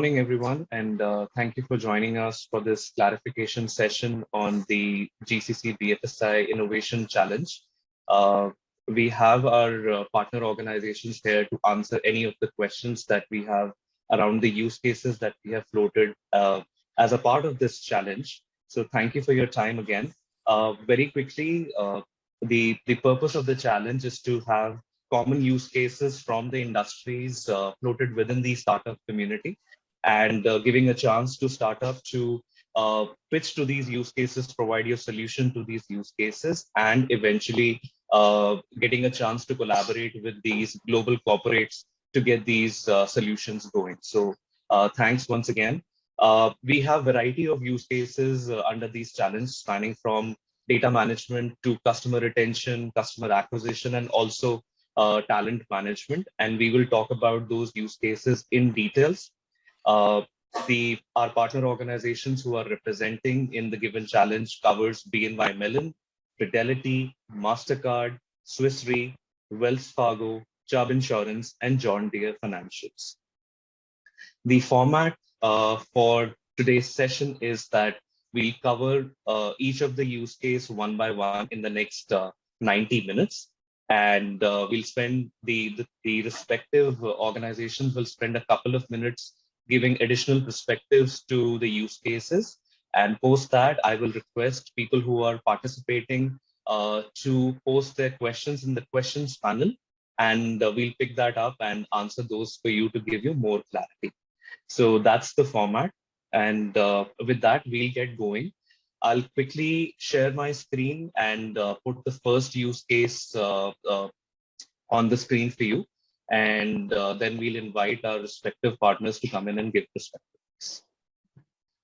morning, everyone, and thank you for joining us for this clarification session on the GCC BFSI Innovation Challenge. We have our partner organizations here to answer any of the questions that we have around the use cases that we have floated as a part of this challenge. So thank you for your time again. Very quickly, the purpose of the challenge is to have common use cases from the industries floated within the startup community, and giving a chance to startup to pitch to these use cases, provide your solution to these use cases, and eventually getting a chance to collaborate with these global corporates to get these solutions going. So thanks once again. We have a variety of use cases under these challenges, spanning from data management to customer retention, customer acquisition, and also talent management. And we will talk about those use cases in details. Our partner organizations who are representing in the given challenge covers BNY Mellon, Fidelity, MasterCard, Swiss Re, Wells Fargo, Chubb Insurance, and John Deere Financials. The format for today's session is that we'll cover each of the use case one by one in the next 90 minutes. And we'll spend the respective organizations will spend a couple of minutes giving additional perspectives to the use cases. And post that, I will request people who are participating to post their questions in the questions panel, and we'll pick that up and answer those for you to give you more clarity. So that's the format. And with that, we'll get going. I'll quickly share my screen and put the first use case on the screen for you. And then we'll invite our respective partners to come in and give perspectives.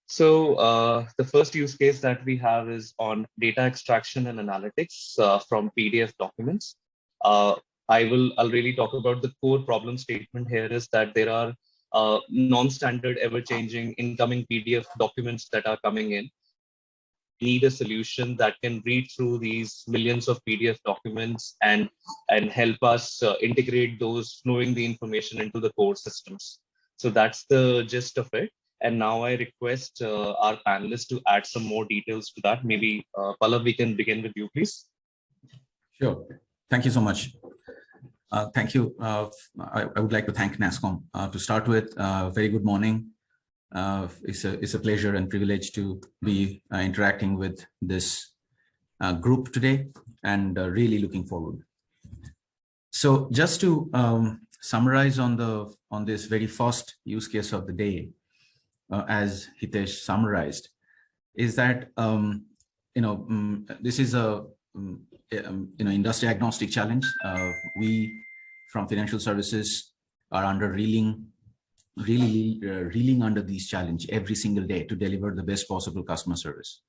So the first use case that we have is on data extraction and analytics from PDF documents. I'll really talk about the core problem statement here is that there are non-standard, ever-changing incoming PDF documents that are coming in. Need a solution that can read through these millions of PDF documents and help us integrate those, knowing the information into the core systems. So that's the gist of it. And now I request our panelists to add some more details to that. Maybe Pallav, we can begin with you, please. Sure. Thank you so much. Thank you. I would like to thank NASSCOM to start with. Very good morning. It's a pleasure and privilege to be interacting with this group today, and really looking forward. So just to summarize on this very first use case of the day, as Hitesh summarized, is that this is a industry agnostic challenge. We from financial services are under reeling under these challenge every single day to deliver the best possible customer service.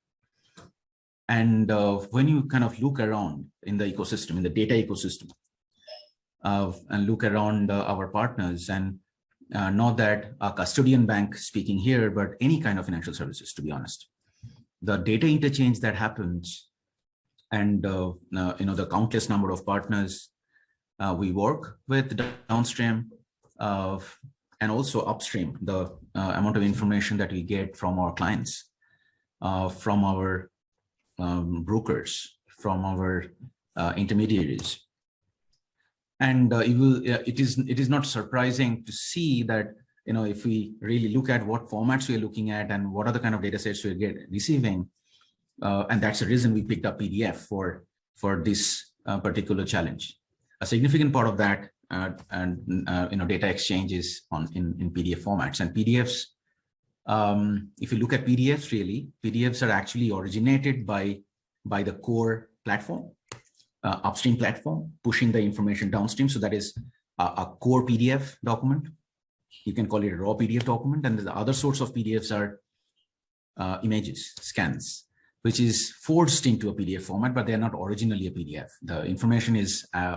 And when you kind of look around in the ecosystem, in the data ecosystem, and look around our partners, and not that a custodian bank speaking here, but any kind of financial services, to be honest, the data interchange that happens, and the countless number of partners we work with downstream, and also upstream, the amount of information that we get from our clients, from our brokers, from our intermediaries. And it is not surprising to see that, if we really look at what formats we are looking at and what are the kind of data sets we're receiving, and that's the reason we picked up PDF for this particular challenge. A significant part of that data exchanges in PDF formats. And PDFs, if you look at PDFs, really, PDFs are actually originated by the core platform, upstream platform, pushing the information downstream. So that is a core PDF document. You can call it a raw PDF document. And the other sorts of PDFs are images, scans, which is forced into a PDF format, but they're not originally a PDF. The information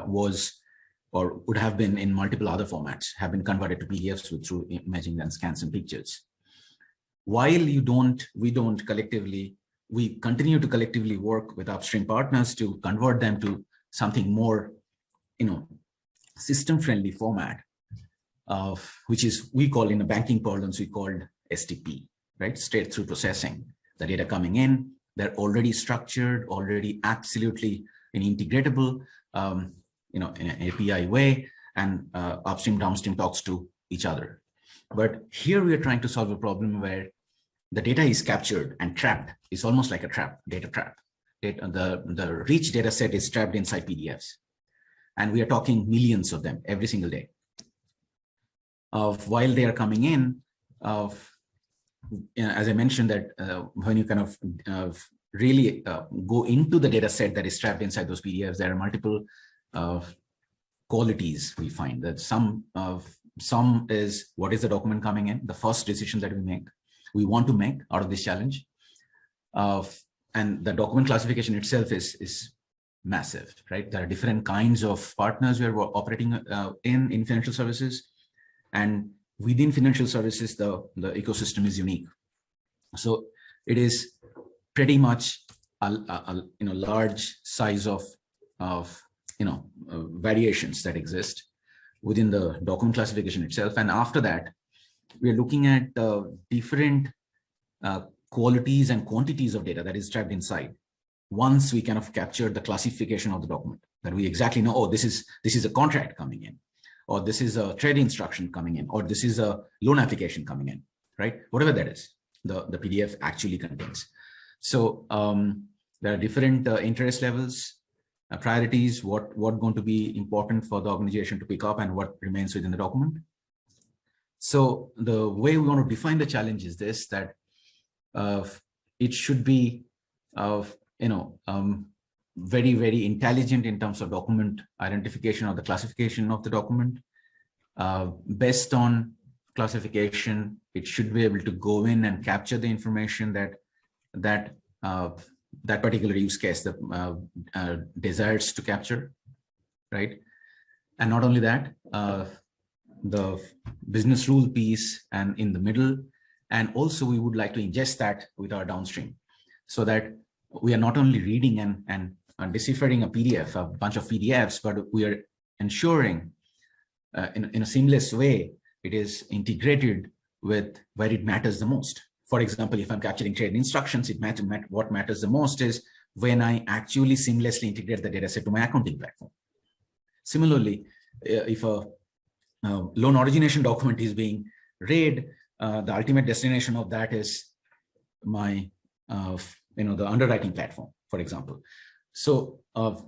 was or would have been in multiple other formats, have been converted to PDFs through imaging and scans and pictures. While we continue to collectively work with upstream partners to convert them to something more, system-friendly format. which is, we call in a banking parlance, we called STP, right? Straight through processing. The data coming in, they're already structured, already absolutely integratable, in an API way, and upstream, downstream talks to each other. But here we are trying to solve a problem where the data is captured and trapped. It's almost like a trap, data trap. The rich data set is trapped inside PDFs. And we are talking millions of them every single day. While they are coming in, as I mentioned, that when you kind of really go into the data set that is trapped inside those PDFs, there are multiple qualities we find. That some is, what is the document coming in? The first decision that we want to make out of this challenge. And the document classification itself is massive, right? There are different kinds of partners we are operating in financial services. And within financial services, the ecosystem is unique. So it is pretty much a large size of variations that exist within the document classification itself. And after that, we are looking at different qualities and quantities of data that is trapped inside. Once we kind of capture the classification of the document, that we exactly know, oh, this is a contract coming in, or this is a trade instruction coming in, or this is a loan application coming in, right? Whatever that is, the PDF actually contains. So there are different interest levels, priorities, what going to be important for the organization to pick up and what remains within the document. So the way we want to define the challenge is this, that it should be very, very intelligent in terms of document identification or the classification of the document. Based on classification, it should be able to go in and capture the information that particular use case that desires to capture, right? And not only that, the business rule piece and in the middle, and also we would like to ingest that with our downstream, so that we are not only reading and deciphering a PDF, a bunch of PDFs, but we are ensuring in a seamless way it is integrated with where it matters the most. For example, if I'm capturing trade instructions, what matters the most is when I actually seamlessly integrate the data set to my accounting platform. Similarly, if a loan origination document is being read, the ultimate destination of that is my the underwriting platform, for example. So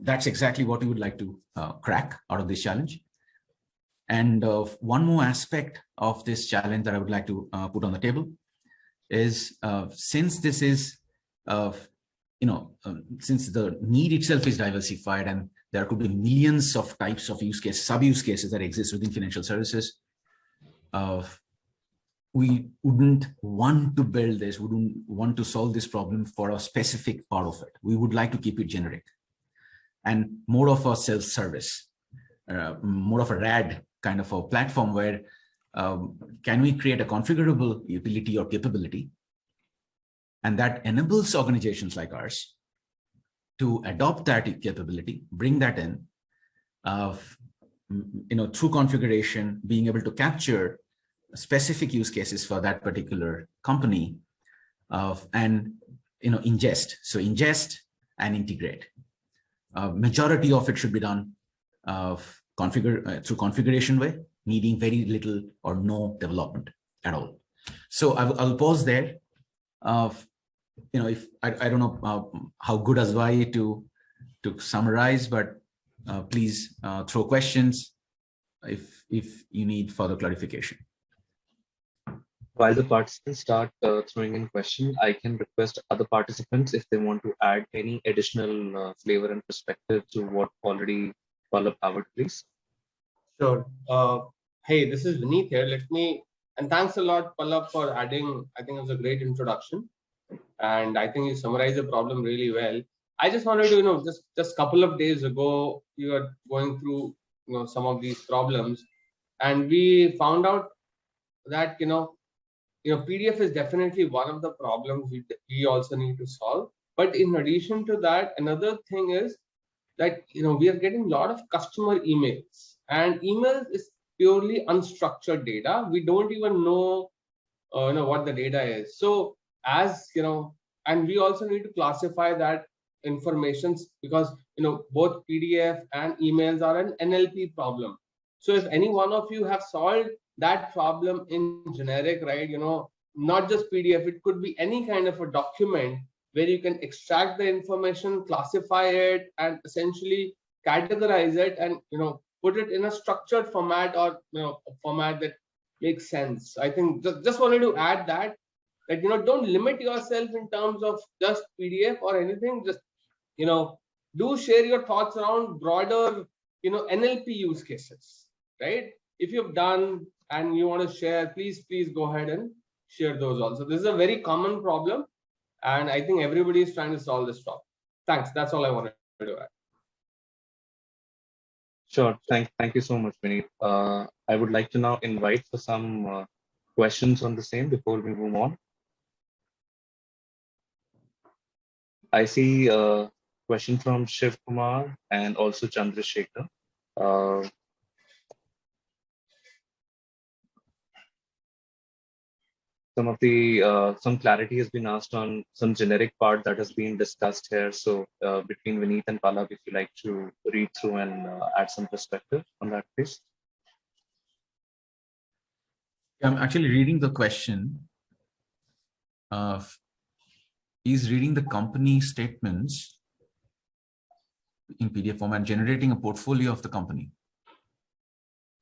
that's exactly what we would like to crack out of this challenge. And one more aspect of this challenge that I would like to put on the table is since this is since the need itself is diversified and there could be millions of types of use cases, sub-use cases that exist within financial services, we wouldn't want to build this, wouldn't want to solve this problem for a specific part of it. We would like to keep it generic and more of a self-service, more of a RAD kind of a platform where can we create a configurable utility or capability, and that enables organizations like ours to adopt that capability, bring that in, through configuration, being able to capture specific use cases for that particular company, and ingest. So ingest and integrate. Majority of it should be done through configuration way, needing very little or no development at all. So I'll pause there. If I don't know how good as I to summarize, but please throw questions if you need further clarification. While the participants start throwing in questions, I can request other participants if they want to add any additional flavor and perspective to what already Pallab covered, please. Sure. Hey, this is Vineet here. And thanks a lot, Pallab, for adding. I think it was a great introduction, and I think you summarized the problem really well. I just wanted to, just a couple of days ago, we were going through, some of these problems, and we found out that, PDF is definitely one of the problems we also need to solve. But in addition to that, another thing is that, we are getting a lot of customer emails, and emails is purely unstructured data. We don't even know, what the data is. So as and we also need to classify that informations, because both PDF and emails are an NLP problem. So if any one of you have solved that problem in generic, right, not just PDF, it could be any kind of a document where you can extract the information, classify it, and essentially categorize it, and put it in a structured format, or a format that makes sense. I think just wanted to add that don't limit yourself in terms of just PDF or anything. Just do share your thoughts around broader NLP use cases, right? If you've done and you want to share, please go ahead and share those also. This is a very common problem, and I think everybody is trying to solve this problem. Thanks. That's all I wanted to add. Sure. Thank you so much, Vineet. I would like to now invite for some questions on the same before we move on. I see a question from Shiv Kumar and also Chandrasekhar. Some clarity has been asked on some generic part that has been discussed here. So between Vineet and Pallab, if you like to read through and add some perspective on that, please. I'm actually reading the question. He's reading the company statements in PDF format, generating a portfolio of the company.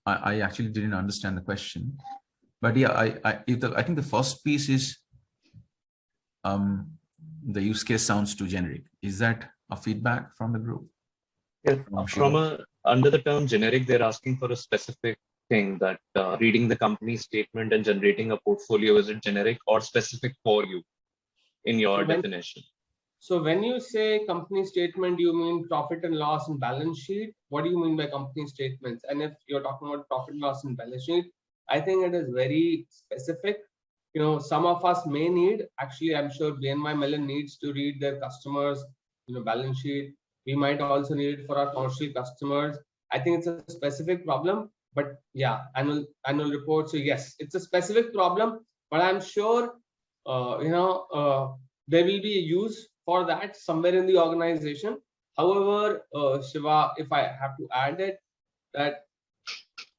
I actually didn't understand the question. But yeah, I think the first piece is the use case sounds too generic. Is that a feedback from the group? Yeah, under the term generic, they're asking for a specific thing, that reading the company statement and generating a portfolio, is it generic or specific for you in your definition? So when you say company statement, you mean profit and loss and balance sheet? What do you mean by company statements? And if you're talking about profit and loss and balance sheet, I think it is very specific. Some of us may need, actually, I'm sure BNY Mellon needs to read their customers, balance sheet. We might also need it for our commercial customers. I think it's a specific problem, but yeah, annual report. So yes, it's a specific problem, but I'm sure, there will be a use for that somewhere in the organization. However, Shiva, if I have to add it, that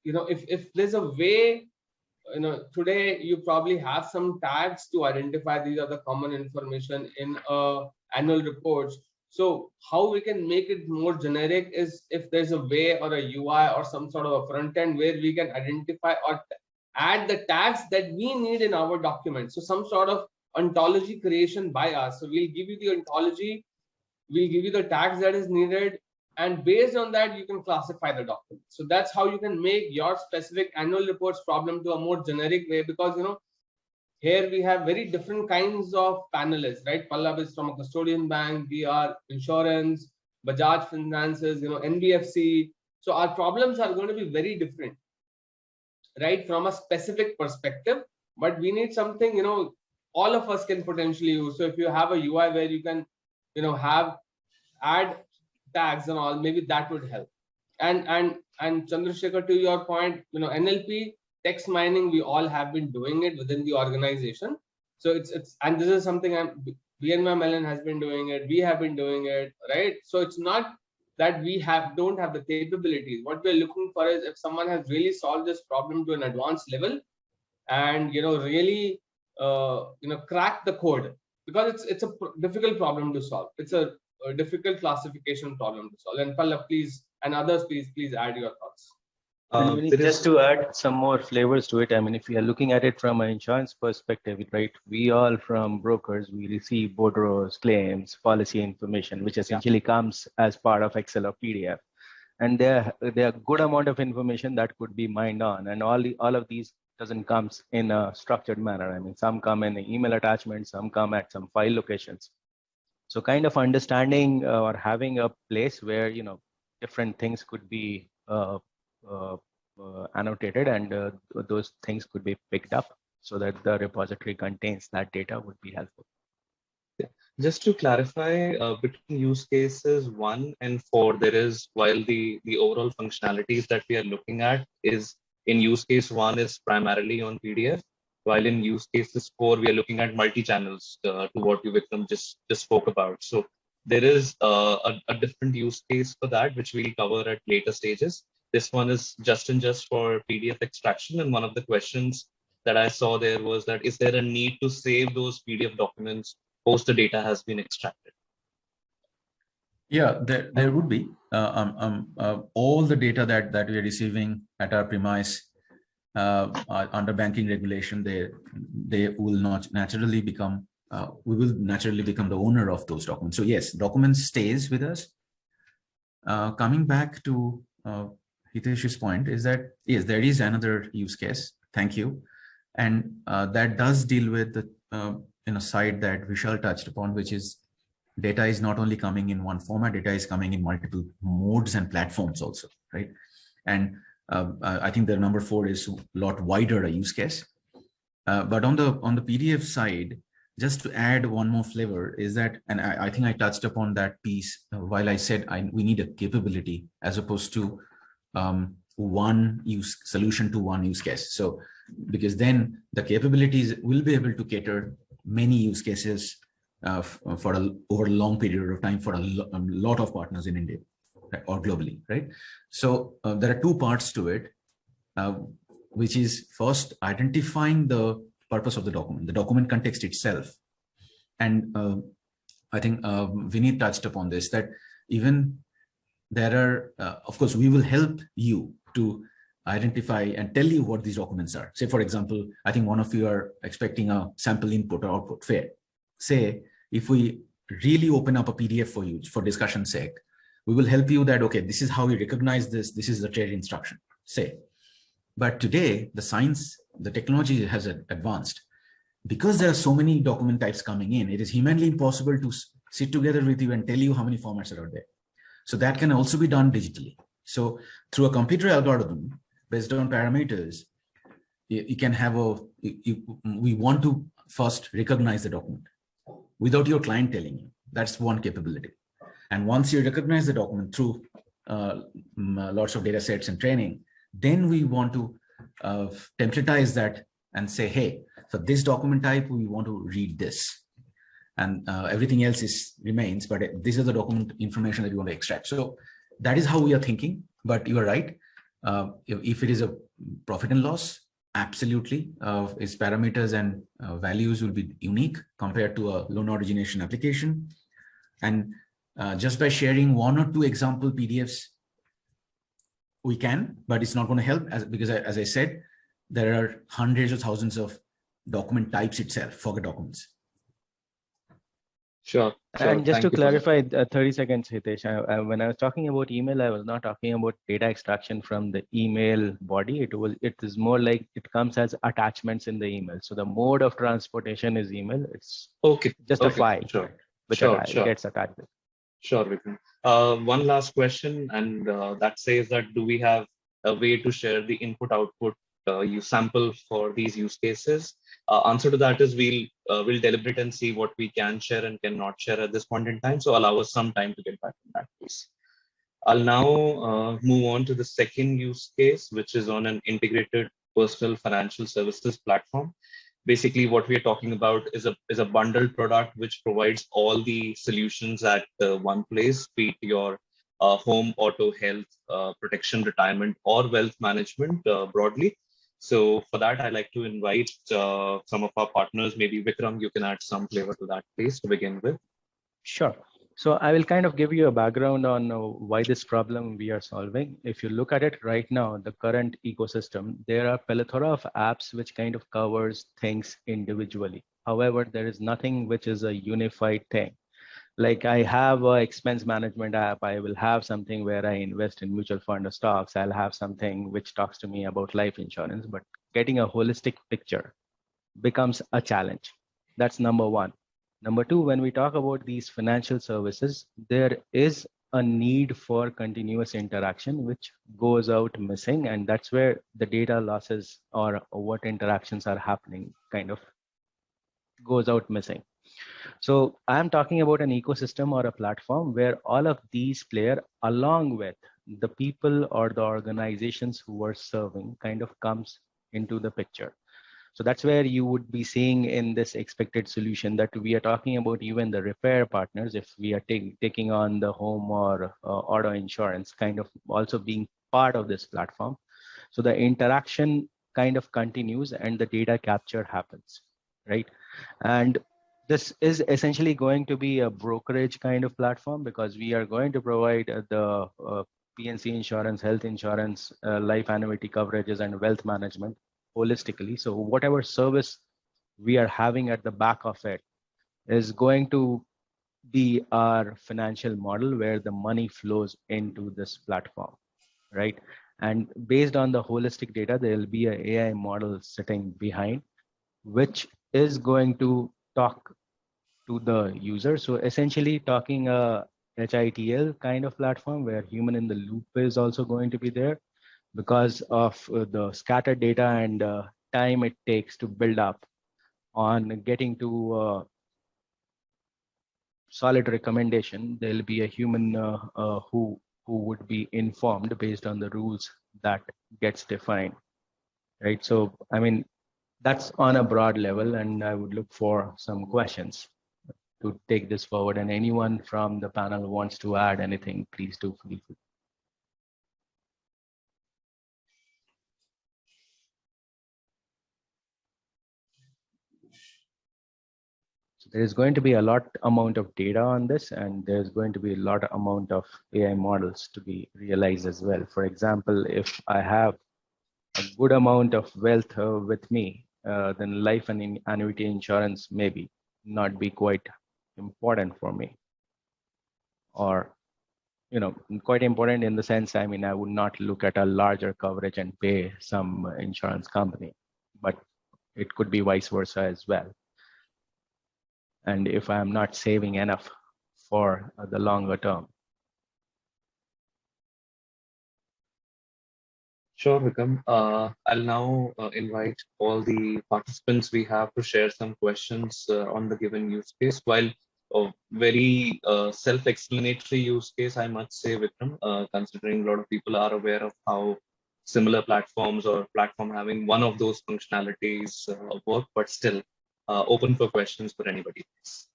if there's a way, today you probably have some tags to identify these are the common information in annual reports. So how we can make it more generic is if there's a way or a UI or some sort of a front end where we can identify or add the tags that we need in our document. So some sort of ontology creation by us. So we'll give you the ontology, we'll give you the tags that is needed, and based on that, you can classify the document. So that's how you can make your specific annual reports problem to a more generic way, because here we have very different kinds of panelists, right? Pallab is from a custodian bank, we are insurance, Bajaj Finances, NBFC. So our problems are going to be very different, right, from a specific perspective. But we need something, all of us can potentially use. So if you have a UI where you can, add tags and all, maybe that would help. And Chandrasekhar, to your point, NLP text mining, we all have been doing it within the organization. So it's and this is something BNY Mellon has been doing it, we have been doing it, right? So it's not that we don't have the capabilities. What we're looking for is if someone has really solved this problem to an advanced level, and really crack the code, because it's a difficult problem to solve. It's a difficult classification problem to solve. And Pallab, please, and others, please add your thoughts. Just to add some more flavors to it, I mean, if we are looking at it from an insurance perspective, right, we all from brokers, we receive bordereaux, claims, policy information, which essentially comes as part of Excel or PDF. And there are good amount of information that could be mined on, and all of these doesn't comes in a structured manner. I mean, some come in email attachments, some come at some file locations. So kind of understanding or having a place where, different things could be annotated, and those things could be picked up so that the repository contains that data would be helpful. Just to clarify, between use cases 1 and 4, there is, while the overall functionalities that we are looking at is in use case 1 is primarily on PDF, while in use cases 4, we are looking at multi-channels to what you, Vikram, just spoke about. So there is a different use case for that, which we'll cover at later stages. This one is just for PDF extraction. And one of the questions that I saw there was that, is there a need to save those PDF documents post the data has been extracted? Yeah, there would be. All the data that we are receiving at our premise under banking regulation, they will not naturally become, we will naturally become the owner of those documents. So yes, documents stays with us. Coming back to Hitesh's point is that, yes, there is another use case. Thank you. And that does deal with the side that Vishal touched upon, which is data is not only coming in one format, data is coming in multiple modes and platforms also, right? And I think the number 4 is a lot wider a use case. But on the PDF side, just to add one more flavor is that, and I think I touched upon that piece while I said we need a capability as opposed to one solution to one use case. So because then the capabilities will be able to cater many use cases over a long period of time for a lot of partners in India, right, or globally, right? So there are 2 parts to it, which is first identifying the purpose of the document context itself. And I think Vineet touched upon this, that even there are, of course, we will help you to identify and tell you what these documents are. Say, for example, I think one of you are expecting a sample input or output. Fair. Say, if we really open up a PDF for you for discussion's sake, we will help you that, okay, this is how we recognize this. This is the trade instruction, say. But today, the science, the technology has advanced. Because there are so many document types coming in, it is humanly impossible to sit together with you and tell you how many formats are out there. So that can also be done digitally. So through a computer algorithm based on parameters, you can have we want to first recognize the document without your client telling you. That's one capability. And once you recognize the document through lots of data sets and training, then we want to templatize that and say, hey, for this document type, we want to read this. And everything else remains, but this is the document information that you want to extract. So that is how we are thinking, but you are right. If it is a profit and loss, absolutely, its parameters and values will be unique compared to a loan origination application. And just by sharing 1 or 2 example PDFs, we can, but it's not going to help because as I said, there are hundreds of thousands of document types itself for the documents. Sure. And just to clarify, 30 seconds, Hitesh, when I was talking about email, I was not talking about data extraction from the email body. It is more like it comes as attachments in the email. So the mode of transportation is email. It's just a file, sure, which gets attached. Sure, Vikram. One last question, and that says that, do we have a way to share the input-output you sample for these use cases? Answer to that is we'll deliberate and see what we can share and cannot share at this point in time. So allow us some time to get back in that case. I'll now move on to the second use case, which is on an integrated personal financial services platform. Basically, what we are talking about is a bundled product which provides all the solutions at one place, be it your home, auto, health, protection, retirement, or wealth management broadly. So for that, I'd like to invite some of our partners. Maybe Vikram, you can add some flavor to that, please, to begin with. Sure. So I will kind of give you a background on why this problem we are solving. If you look at it right now, the current ecosystem, there are plethora of apps which kind of covers things individually. However, there is nothing which is a unified thing. Like I have an expense management app, I will have something where I invest in mutual fund or stocks. I'll have something which talks to me about life insurance, but getting a holistic picture becomes a challenge. That's number 1. Number 2, when we talk about these financial services, there is a need for continuous interaction, which goes out missing. And that's where the data losses or what interactions are happening kind of goes out missing. So I'm talking about an ecosystem or a platform where all of these players, along with the people or the organizations who are serving kind of comes into the picture. So that's where you would be seeing in this expected solution that we are talking about even the repair partners, if we are taking on the home or auto insurance, kind of also being part of this platform. So the interaction kind of continues and the data capture happens, right? And this is essentially going to be a brokerage kind of platform, because we are going to provide the PNC insurance, health insurance, life annuity coverages, and wealth management holistically. So whatever service we are having at the back of it is going to be our financial model where the money flows into this platform, right? And based on the holistic data, there will be an AI model sitting behind, which is going to talk to the user. So essentially talking a HITL kind of platform where human in the loop is also going to be there, because of the scattered data and time it takes to build up on getting to solid recommendation. There'll be a human who would be informed based on the rules that gets defined, right? So I mean, that's on a broad level, and I would look for some questions to take this forward. And anyone from the panel wants to add anything, please do feel free. So there is going to be a lot amount of data on this, and there's going to be a lot amount of AI models to be realized as well. For example, if I have a good amount of wealth with me, then life and annuity insurance maybe not be quite important for me, or quite important in the sense, I mean, I would not look at a larger coverage and pay some insurance company, but it could be vice versa as well. And if I'm not saving enough for the longer term. Sure, Vikram. I'll now invite all the participants we have to share some questions on the given use case. While a very self-explanatory use case, I must say, Vikram, considering a lot of people are aware of how similar platforms or platform having one of those functionalities work, but still open for questions for anybody else.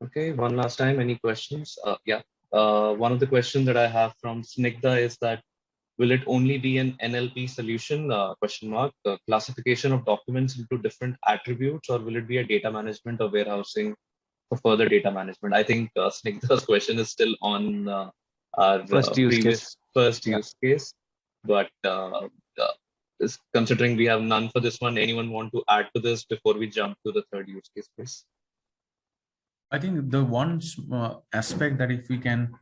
Okay, one last time, any questions? Yeah, one of the questions that I have from Snigdha is that, will it only be an NLP solution, question mark, classification of documents into different attributes, or will it be a data management or warehousing for further data management? I think Snigdha's question is still on our previous first use case, but considering we have none for this one, anyone want to add to this before we jump to the third use case, please? I think the one aspect that if we can,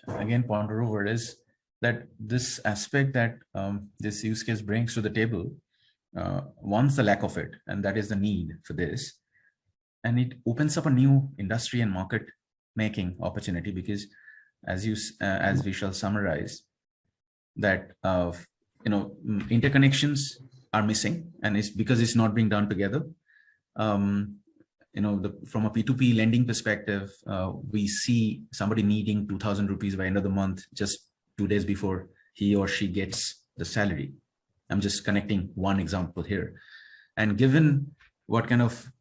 again ponder over is that this aspect that this use case brings to the table, one's the lack of it, and that is the need for this, and it opens up a new industry and market making opportunity, because as we shall summarize that interconnections are missing, and it's because it's not being done together. From a P2P lending perspective, we see somebody needing 2,000 rupees by end of the month, just 2 days before he or she gets the salary. I'm just connecting one example here. And given what kind of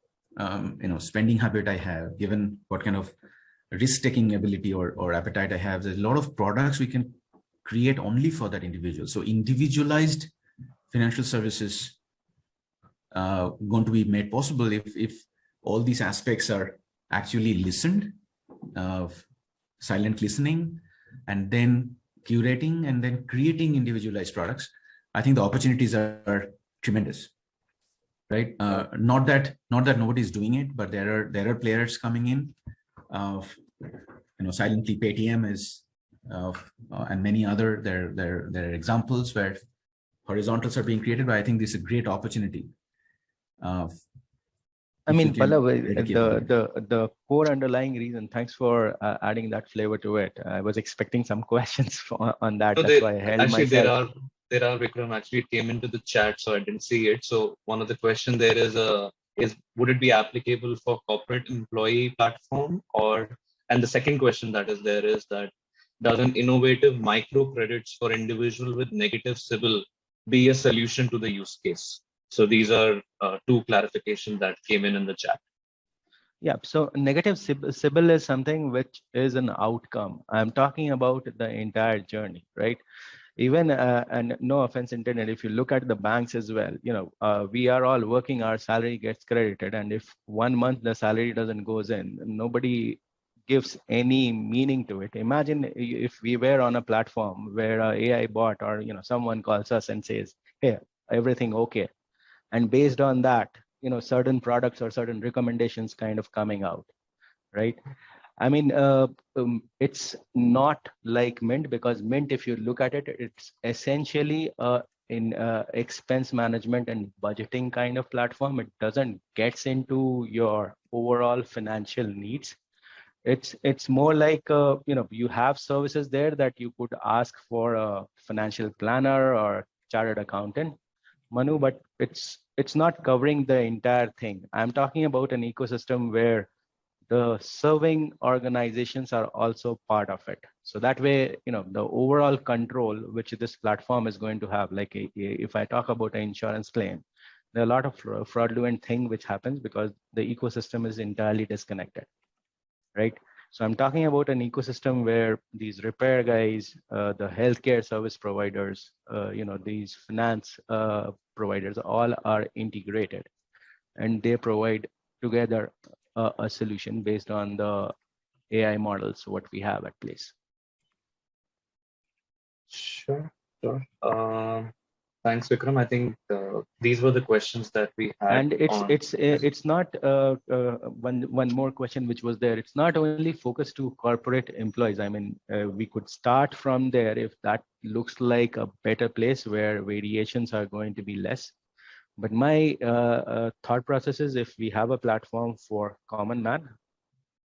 spending habit I have, given what kind of risk-taking ability or appetite I have, there's a lot of products we can create only for that individual. So individualized financial services going to be made possible if all these aspects are actually listened, silent listening, and then curating and then creating individualized products. I think the opportunities are tremendous, right? Not that nobody's doing it, but there are players coming in. Silently Paytm is, and many other there are examples where horizontals are being created. But I think this is a great opportunity. I mean, Pallav, the core underlying reason, thanks for adding that flavor to it. I was expecting some questions on that. So that's why I held actually, myself. there are, Vikram, actually it came into the chat, so I didn't see it. So one of the question there is would it be applicable for corporate employee platform, or, and the second question that is there is that does an innovative micro credits for individual with negative CIBIL be a solution to the use case? So these are two clarifications that came in the chat. Yeah, so negative CIBIL is something which is an outcome. I'm talking about the entire journey, right? Even, and no offense intended, if you look at the banks as well, we are all working, our salary gets credited. And if 1 month the salary doesn't goes in, nobody gives any meaning to it. Imagine if we were on a platform where a AI bot or someone calls us and says, hey, everything okay. And based on that, certain products or certain recommendations kind of coming out, right? I mean, it's not like Mint, because Mint, if you look at it, it's essentially in expense management and budgeting kind of platform. It doesn't get into your overall financial needs. It's more like you have services there that you could ask for a financial planner or chartered accountant, Manu, but it's not covering the entire thing. I'm talking about an ecosystem where the serving organizations are also part of it. So that way, the overall control which this platform is going to have, like if I talk about an insurance claim, there are a lot of fraudulent thing which happens because the ecosystem is entirely disconnected, right? So I'm talking about an ecosystem where these repair guys, the healthcare service providers, these finance providers, all are integrated, and they provide together a solution based on the AI models what we have at place. Sure. Thanks, Vikram. I think these were the questions that we had. And it's not one more question which was there. It's not only focused to corporate employees. I mean, we could start from there if that looks like a better place where variations are going to be less. But my thought process is, if we have a platform for common man,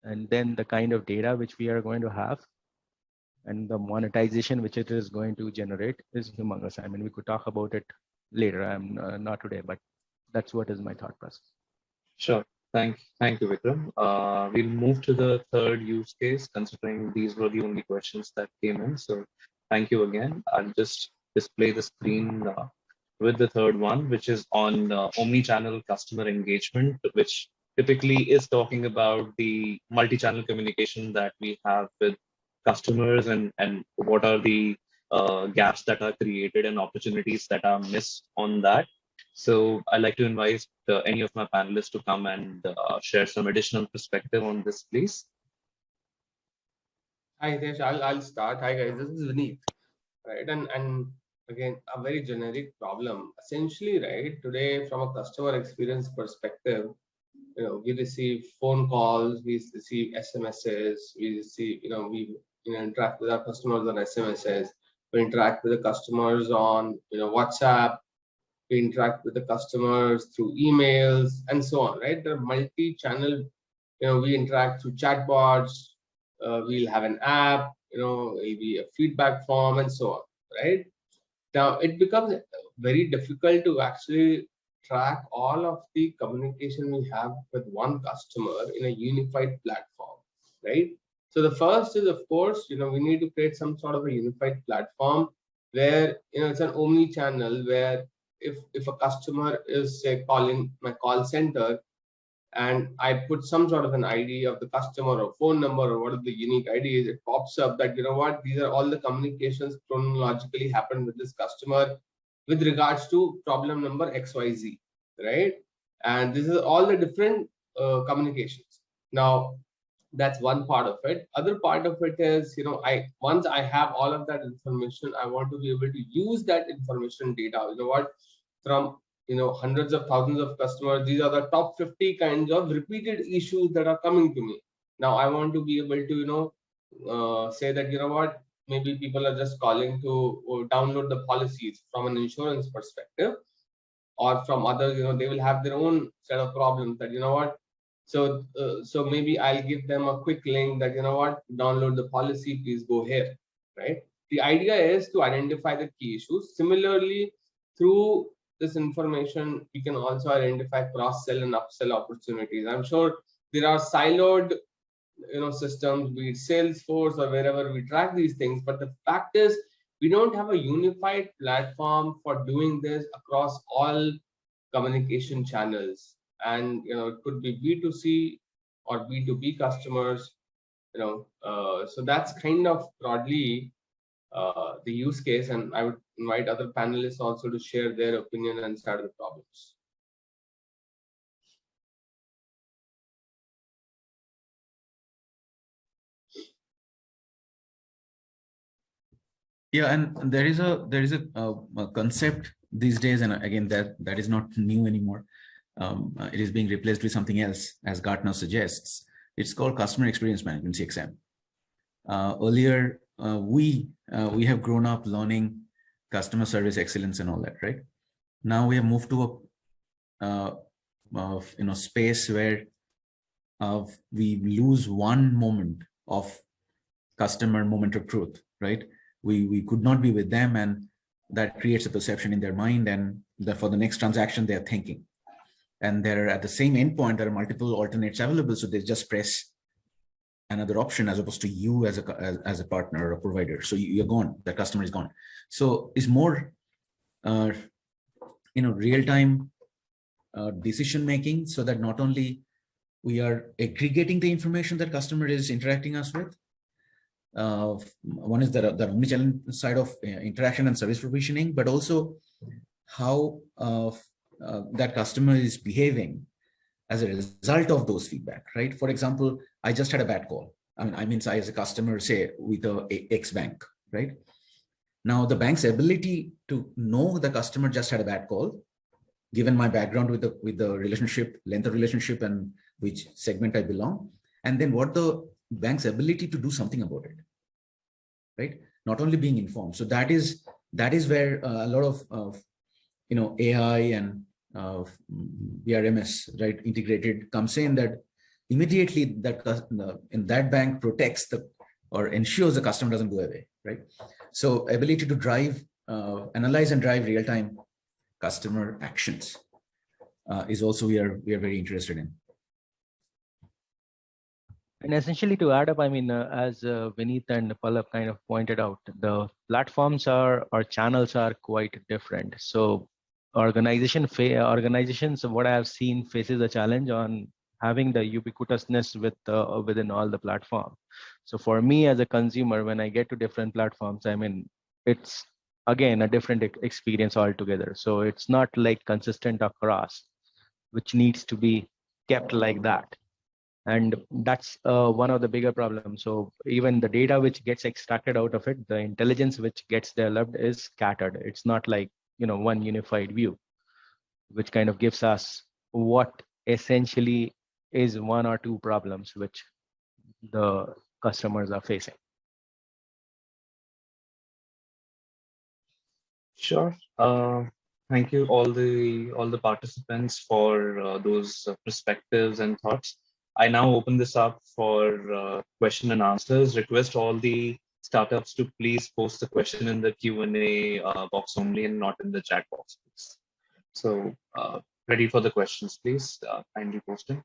and then the kind of data which we are going to have, and the monetization which it is going to generate is humongous. I mean, we could talk about it later. I'm not today, but that's what is my thought process. Sure. Thank you, Vikram. We'll move to the third use case, considering these were the only questions that came in. So thank you again. I'll just display the screen with the third one, which is on omni-channel customer engagement, which typically is talking about the multi-channel communication that we have with customers, and what are the gaps that are created and opportunities that are missed on that. So I'd like to invite any of my panelists to come and share some additional perspective on this, please. Hi, Hitesh. I'll start. Hi, guys. This is Vineet, right? And again, a very generic problem. Essentially, right, today from a customer experience perspective, we receive phone calls, we receive SMSs, we receive, we interact with our customers on SMSs, we interact with the customers on, WhatsApp, we interact with the customers through emails and so on, right? There are multi-channel, we interact through chatbots, we'll have an app, maybe a feedback form and so on, right? Now, it becomes very difficult to actually track all of the communication we have with one customer in a unified platform, right? So the first is, of course, we need to create some sort of a unified platform where, it's an omni-channel, where if a customer is, say, calling my call center, and I put some sort of an ID of the customer or phone number or what the unique ID is, it pops up that, these are all the communications chronologically happen with this customer with regards to problem number XYZ, right? And this is all the different communications. Now, that's one part of it. Other part of it is, once I have all of that information, I want to be able to use that information data, from hundreds of thousands of customers. These are the top 50 kinds of repeated issues that are coming to me. Now I want to be able to, say that, maybe people are just calling to download the policies from an insurance perspective, or from others, they will have their own set of problems that, so so maybe I'll give them a quick link that, download the policy, please go here, right? the idea is to identify the key issues. Similarly, through this information, we can also identify cross-sell and upsell opportunities. I'm sure there are siloed systems, be it Salesforce or wherever we track these things, but the fact is we don't have a unified platform for doing this across all communication channels. And it could be B2C or B2B customers, so that's kind of broadly the use case, and I would invite other panelists also to share their opinion and start the problems. Yeah, and there is a concept these days, and again that is not new anymore. It is being replaced with something else, as Gartner suggests. It's called customer experience management, CXM. Earlier, we have grown up learning customer service excellence and all that, right? Now we have moved to a space where we lose one moment of customer moment of truth, right? We could not be with them, and that creates a perception in their mind, and for the next transaction they are thinking. And there, at the same endpoint, there are multiple alternates available, so they just press another option as opposed to you as a partner or a provider. So you're gone, the customer is gone. So it's more real-time decision making, so that not only we are aggregating the information that customer is interacting us with. One is the omnichannel side of interaction and service provisioning, but also how that customer is behaving as a result of those feedback, right? For example, I just had a bad call. I mean, as a customer, say with a X bank, right? Now the bank's ability to know the customer just had a bad call, given my background with the relationship, length of relationship, and which segment I belong, and then what the bank's ability to do something about it, right? Not only being informed. So that is where a lot of AI and VRMS, right, integrated comes in, that immediately in that bank protects or ensures the customer doesn't go away, right? So ability to drive, analyze and drive real-time customer actions is also we are very interested in. And essentially, to add up, as Vineet and Pallab kind of pointed out, the platforms or channels are quite different. So organizations, what I have seen, faces a challenge on having the ubiquitousness within all the platform. So for me as a consumer, when I get to different platforms, it's again a different experience altogether. So it's not like consistent across, which needs to be kept like that. And that's one of the bigger problems. So even the data which gets extracted out of it, the intelligence which gets developed is scattered. It's not like one unified view, which kind of gives us what essentially is one or two problems which the customers are facing. Sure. Thank you all the participants for those perspectives and thoughts. I now open this up for question and answers. Request all the startups to please post the question in the Q&A box only and not in the chat box, please. So ready for the questions, please. Kindly post them.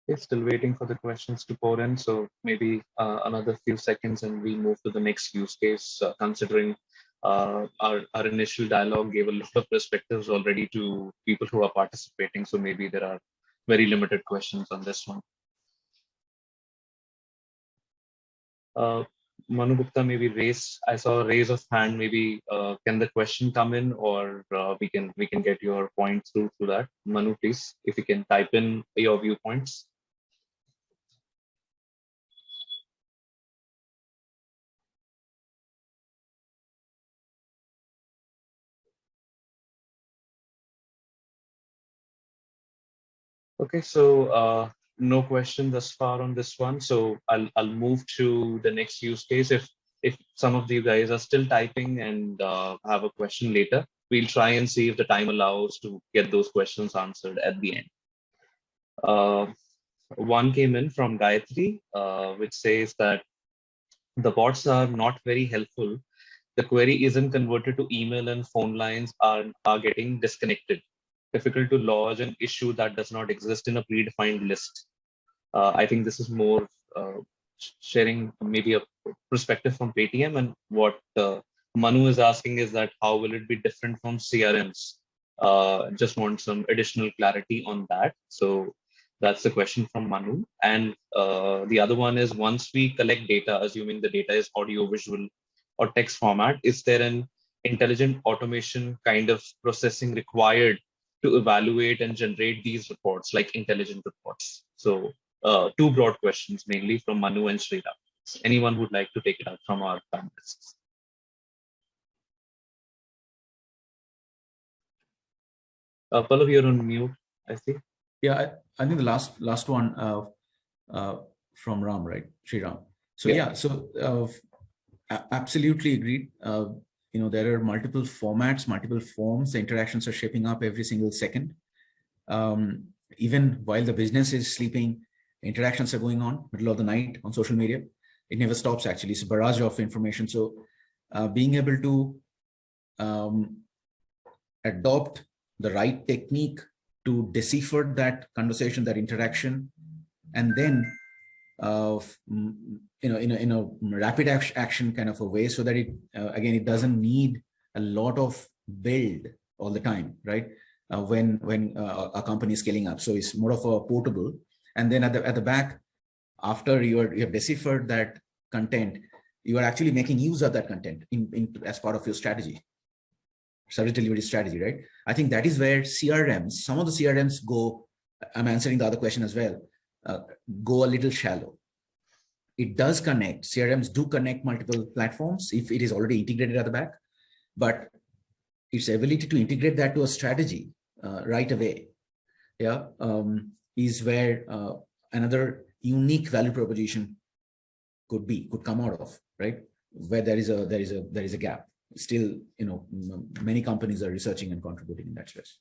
Okay, still waiting for the questions to pour in. So maybe another few seconds and we move to the next use case, considering our initial dialogue gave a lot of perspectives already to people who are participating. So maybe there are very limited questions on this one. Manu Gupta, maybe I saw a raise of hand. Maybe can the question come in, or we can get your point through that. Manu, please, if you can type in your viewpoints. Okay, so no question thus far on this one. So I'll move to the next use case. If some of you guys are still typing and have a question later, we'll try and see if the time allows to get those questions answered at the end. One came in from Gayatri, which says that the bots are not very helpful. The query isn't converted to email and phone lines are getting disconnected. Difficult to lodge an issue that does not exist in a predefined list. I think this is more sharing maybe a perspective from Paytm, and what Manu is asking is that how will it be different from CRMs? Just want some additional clarity on that. So that's the question from Manu. And the other one is, once we collect data, assuming the data is audio, visual, or text format, is there an intelligent automation kind of processing required to evaluate and generate these reports, like intelligent reports? So two broad questions, mainly from Manu and Sriram. Anyone who'd like to take it up from our panelists? Pallav, you're on mute, I see. Yeah, I think the last one from Ram, right? Sriram. So yeah, so absolutely agreed. There are multiple formats, multiple forms. The interactions are shaping up every single second. Even while the business is sleeping, interactions are going on middle of the night on social media. It never stops, actually. It's a barrage of information. So being able to adopt the right technique to decipher that conversation, that interaction, and then in a rapid action kind of a way, so that it again, it doesn't need a lot of build all the time, right? When a company is scaling up. So it's more of a portable. And then at the back, after you have deciphered that content, you are actually making use of that content as part of your strategy, service delivery strategy, right? I think that is where CRMs, some of the CRMs go, I'm answering the other question as well, go a little shallow. It does connect, CRMs do connect multiple platforms if it is already integrated at the back, but its ability to integrate that to a strategy right away, is where another unique value proposition could come out of, right? Where there is a gap. Still, many companies are researching and contributing in that space.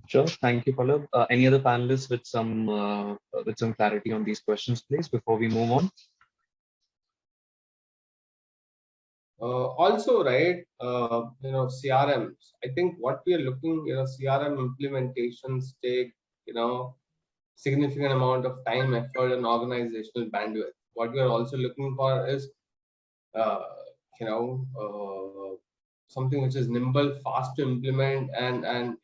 Sure, thank you, Pallav. Any other panelists with some clarity on these questions, please, before we move on? Also, right, CRMs, I think what we are looking, CRM implementations take, significant amount of time, effort, and organizational bandwidth. What we are also looking for is, something which is nimble, fast to implement, and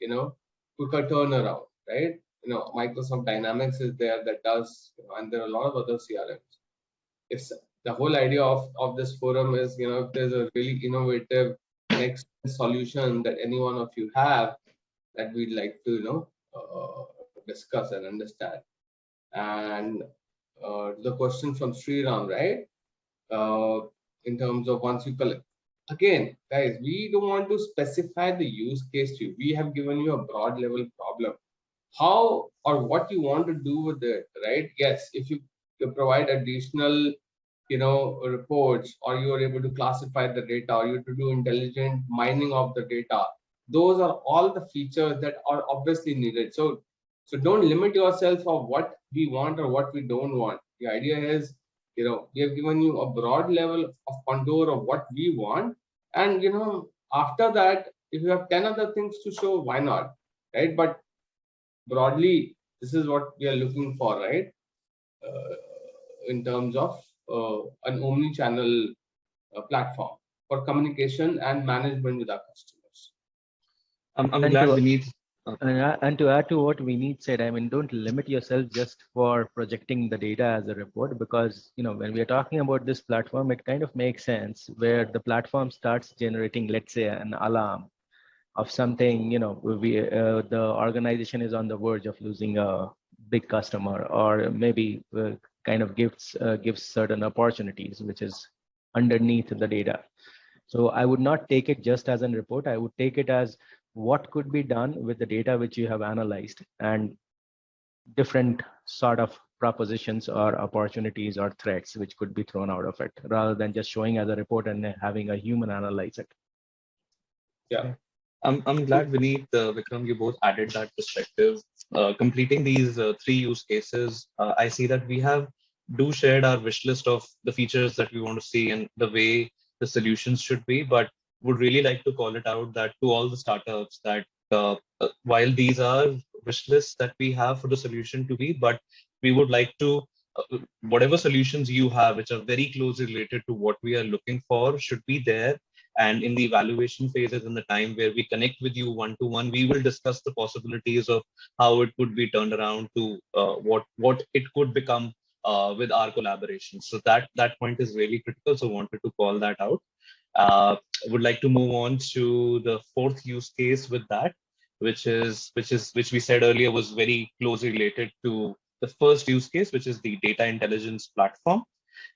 quicker turnaround, right? Microsoft Dynamics is there that does, and there are a lot of other CRMs. If the whole idea of this forum is, if there's a really innovative next solution that any one of you have that we'd like to, discuss and understand. And the question from Sriram, right? In terms of once you collect, again, guys, we don't want to specify the use case to you. We have given you a broad level problem. How or what you want to do with it, right? Yes, if you provide additional reports, or you are able to classify the data, or you to do intelligent mining of the data, those are all the features that are obviously needed. So don't limit yourself of what we want or what we don't want. The idea is, we have given you a broad level of contour of what we want, and after that, if you have 10 other things to show, why not, right? But broadly, this is what we are looking for, right? In terms of an omni-channel platform for communication and management with our customers. I'm glad Vineet. And to add to what Vineet said, I mean, don't limit yourself just for projecting the data as a report, because when we are talking about this platform, it kind of makes sense where the platform starts generating, let's say, an alarm of something. The organization is on the verge of losing a big customer, or maybe kind of gives certain opportunities, which is underneath the data. So I would not take it just as a report. I would take it as what could be done with the data which you have analyzed, and different sort of propositions or opportunities or threats which could be thrown out of it, rather than just showing as a report and having a human analyze it. Yeah. I'm glad, Vineet, Vikram, you both added that perspective. Completing these three use cases, I see that we have shared our wish list of the features that we want to see and the way the solutions should be, but would really like to call it out that to all the startups that while these are wish lists that we have for the solution to be, but we would like to whatever solutions you have, which are very closely related to what we are looking for, should be there. And in the evaluation phases, in the time where we connect with you one-to-one, we will discuss the possibilities of how it could be turned around to what it could become with our collaboration. So that point is really critical. So wanted to call that out. Would like to move on to the fourth use case with that, which we said earlier was very closely related to the first use case, which is the data intelligence platform.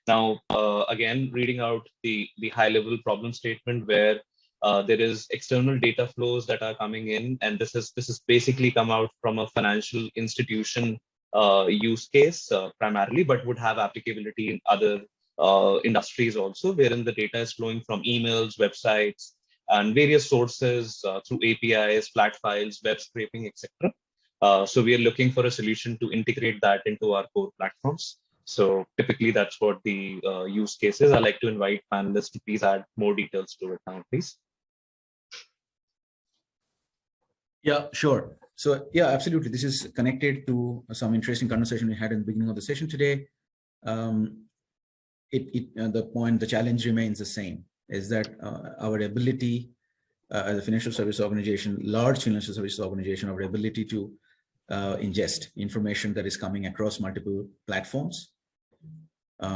Now, again, reading out the high-level problem statement where there is external data flows that are coming in, and this is basically come out from a financial institution use case primarily, but would have applicability in other industries also, wherein the data is flowing from emails, websites, and various sources through APIs, flat files, web scraping, etc. So we are looking for a solution to integrate that into our core platforms. So typically that's what the use case is. I'd like to invite panelists to please add more details to it now, please. Yeah, sure. So yeah, absolutely. This is connected to some interesting conversation we had in the beginning of the session today. The challenge remains the same, is that our ability as a financial service organization, large financial service organization, our ability to ingest information that is coming across multiple platforms.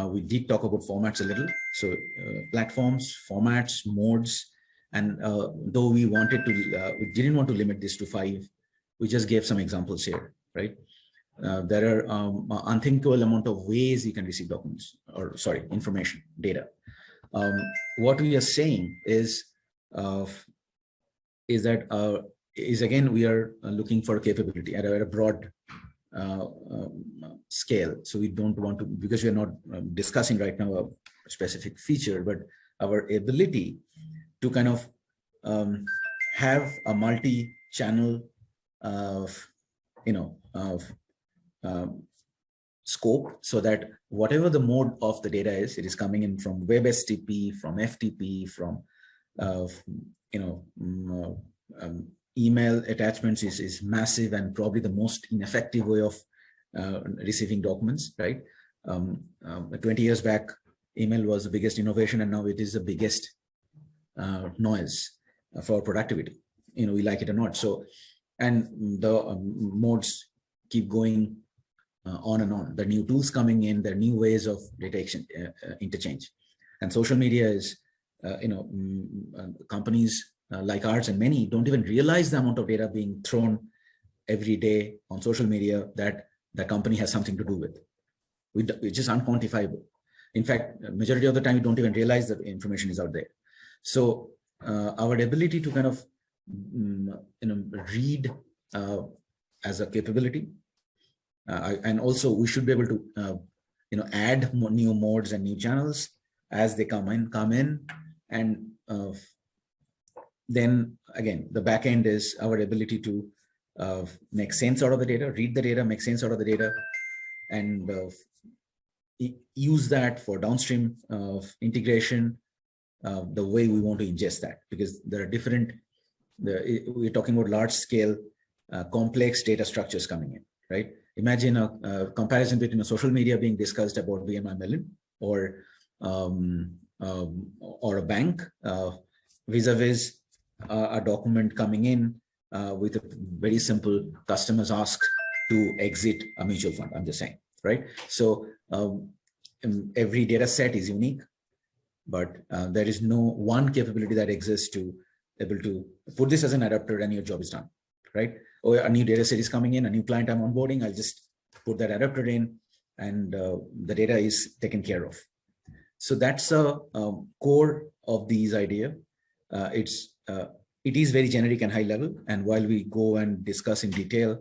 We did talk about formats a little. So platforms, formats, modes, and though we wanted to, we didn't want to limit this to 5, we just gave some examples here, right? There are unthinkable amount of ways you can receive documents, or sorry, information, data. What we are saying is again, we are looking for capability at a broad scale. So we don't want to, because we are not discussing right now a specific feature, but our ability to kind of have a multi-channel scope, so that whatever the mode of the data is, it is coming in from web STP, from FTP, from email attachments is massive and probably the most ineffective way of receiving documents, right? 20 years back, email was the biggest innovation, and now it is the biggest noise for productivity. We like it or not. So, and the modes keep going on and on. There are new tools coming in, there are new ways of data interchange. And social media is, companies like ours and many don't even realize the amount of data being thrown every day on social media that the company has something to do with. It's just unquantifiable. In fact, majority of the time, you don't even realize that information is out there. So our ability to kind of read as a capability, and also we should be able to add new modes and new channels as they come in, and then again, the back end is our ability to make sense out of the data, read the data, make sense out of the data, and use that for downstream integration the way we want to ingest that, because there are different, we're talking about large scale complex data structures coming in, right? Imagine a comparison between a social media being discussed about BMI million or a bank vis-a-vis a document coming in with a very simple customers asked to exit a mutual fund, I'm just saying, right? So every data set is unique, but there is no one capability that exists to able to put this as an adapter and your job is done, right? Or a new data set is coming in, a new client I'm onboarding, I'll just put that adapter in and the data is taken care of. So that's a core of these idea. It is very generic and high level. And while we go and discuss in detail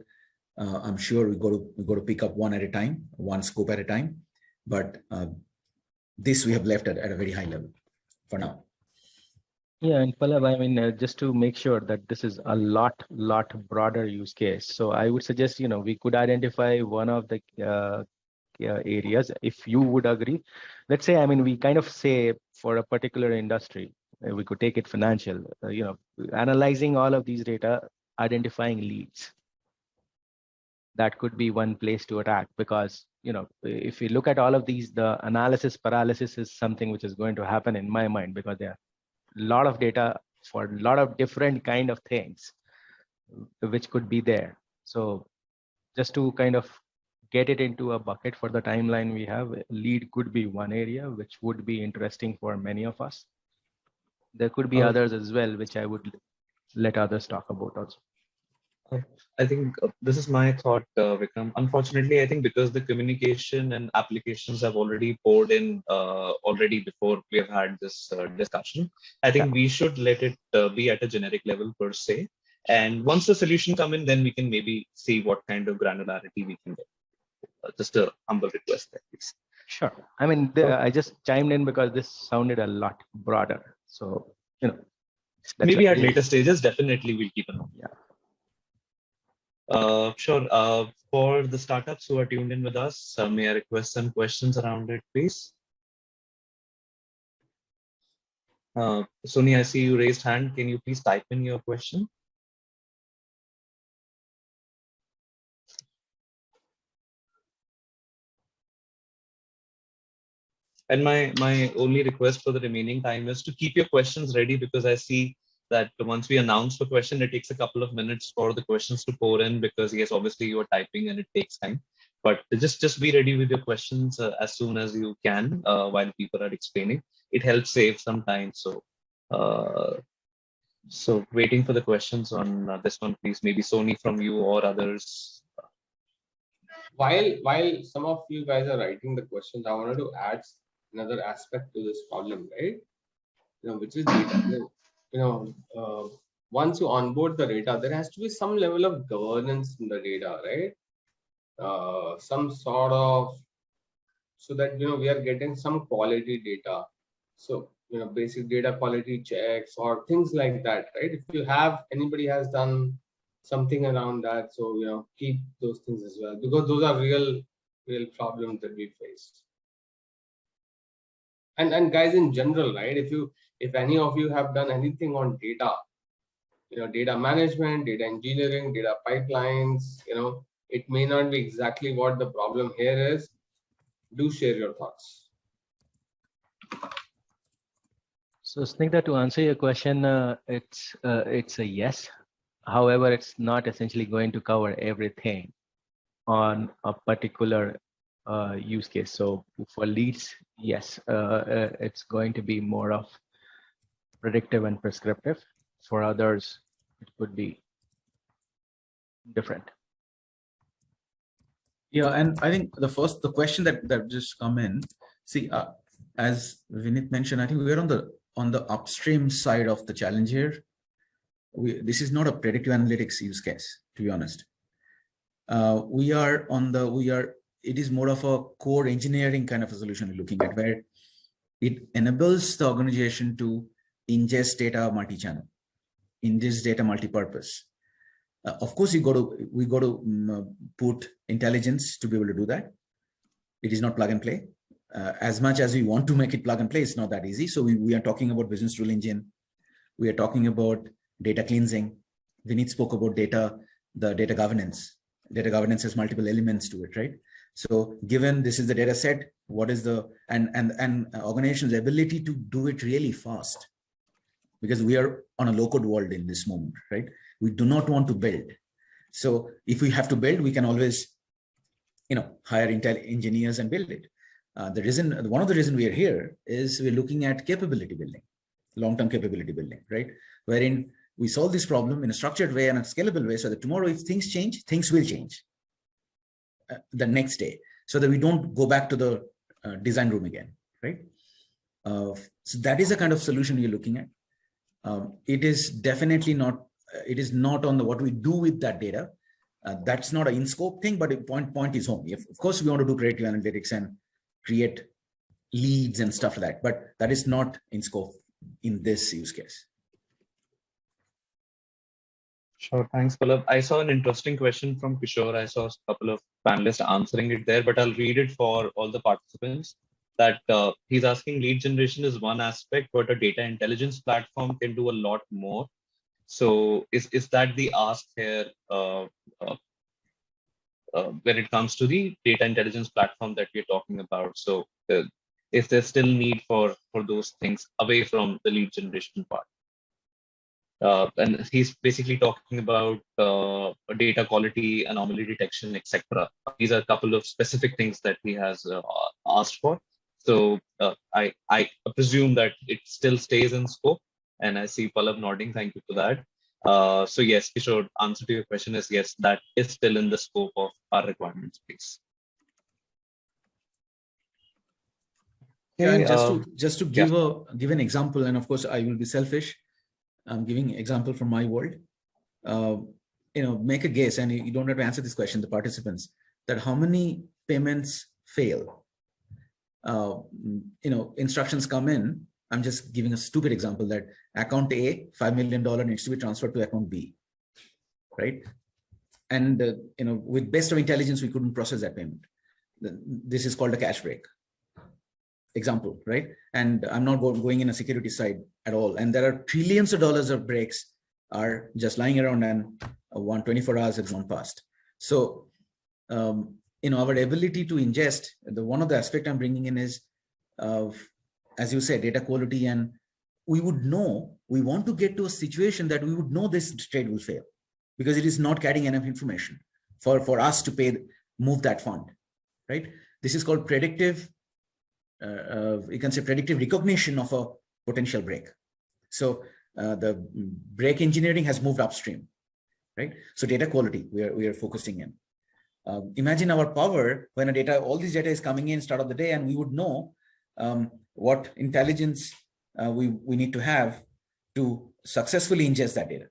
I'm sure we got to pick up one at a time, one scope at a time. But this we have left at a very high level for now. Yeah, and Pallav, I mean, just to make sure that this is a lot broader use case. So I would suggest, we could identify one of the areas, if you would agree. Let's say, I mean, we kind of say for a particular industry, we could take it financial, analyzing all of these data, identifying leads. That could be one place to attack, because, if we look at all of these, the analysis paralysis is something which is going to happen in my mind, because there are a lot of data for a lot of different kind of things which could be there. So just to kind of get it into a bucket for the timeline we have, lead could be one area which would be interesting for many of us. There could be others as well, which I would let others talk about also. I think this is my thought, Vikram. Unfortunately, I think because the communication and applications have already poured in already before we have had this discussion, I think we should let it be at a generic level per se. And once the solution come in, then we can maybe see what kind of granularity we can get. Just a humble request there, please. Sure. I mean, I just chimed in because this sounded a lot broader. So, maybe at later stages, definitely we'll keep an eye. Yeah. Sure. For the startups who are tuned in with us, may I request some questions around it, please? Sony, I see you raised hand. Can you please type in your question? And my only request for the remaining time is to keep your questions ready, because I see that once we announce the question, it takes a couple of minutes for the questions to pour in, because yes, obviously you are typing and it takes time. But just be ready with your questions as soon as you can while people are explaining. It helps save some time. So so waiting for the questions on this one, please. Maybe Sony from you or others. While some of you guys are writing the questions, I wanted to add another aspect to this problem, right? Which is data. Once you onboard the data, there has to be some level of governance in the data, right? Some sort of, so that we are getting some quality data. So basic data quality checks or things like that, right? If you have, anybody has done something around that, so keep those things as well, because those are real problems that we face. And guys, in general, right, if any of you have done anything on data, data management, data engineering, data pipelines, it may not be exactly what the problem here is. Do share your thoughts. So Snigdha, to answer your question, it's a yes. However, it's not essentially going to cover everything on a particular use case. So for leads, yes, it's going to be more of predictive and prescriptive. For others, it could be different. Yeah, and I think the question that just come in, see, as Vinit mentioned, I think we are on the upstream side of the challenge here. This is not a predictive analytics use case, to be honest. It is more of a core engineering kind of a solution we're looking at, where it enables the organization to ingest data multi-channel, ingest data multi-purpose. Of course, we got to put intelligence to be able to do that. It is not plug and play. As much as we want to make it plug and play, it's not that easy. So we are talking about business rule engine. We are talking about data cleansing. Vinit spoke about the data governance. Data governance has multiple elements to it, right? So given this is the data set, what is the, and organization's ability to do it really fast, because we are on a low-code world in this moment, right? We do not want to build. So if we have to build, we can always, hire engineers and build it. One of the reasons we are here is we're looking at capability building, long-term capability building, right? Wherein we solve this problem in a structured way and a scalable way, so that tomorrow, if things change, things will change the next day, so that we don't go back to the design room again, right? So that is the kind of solution we're looking at. It is definitely not. It is not on what we do with that data. That's not an in-scope thing, but the point is home. Of course, we want to do predictive analytics and create leads and stuff like that, but that is not in scope in this use case. Sure, thanks, Pallab. I saw an interesting question from Kishore. I saw a couple of panelists answering it there, but I'll read it for all the participants. That he's asking lead generation is one aspect, but a data intelligence platform can do a lot more. So is that the ask here when it comes to the data intelligence platform that we're talking about? So is there still need for those things away from the lead generation part? And he's basically talking about data quality, anomaly detection, etc. These are a couple of specific things that he has asked for. So I presume that it still stays in scope, and I see Pallab nodding. Thank you for that. So yes, Kishore, answer to your question is yes, that is still in the scope of our requirements, please. Okay, and just to give an example, and of course I will be selfish. I'm giving example from my world. Make a guess, and you don't have to answer this question, the participants, that how many payments fail. Instructions come in. I'm just giving a stupid example that account A, $5 million needs to be transferred to account B, right? And with best of intelligence, we couldn't process that payment. This is called a cash break example, right? And I'm not going in a security side at all. And there are trillions of dollars of breaks are just lying around, and 24 hours has gone past. So, our ability to ingest, one of the aspect I'm bringing in is, as you said, data quality, and we want to get to a situation that we would know this trade will fail because it is not carrying enough information for us to move that fund, right? This is called predictive, you can say predictive recognition of a potential break. So the break engineering has moved upstream, right? So data quality, we are focusing in. Imagine our power when all this data is coming in start of the day, and we would know what intelligence we need to have to successfully ingest that data.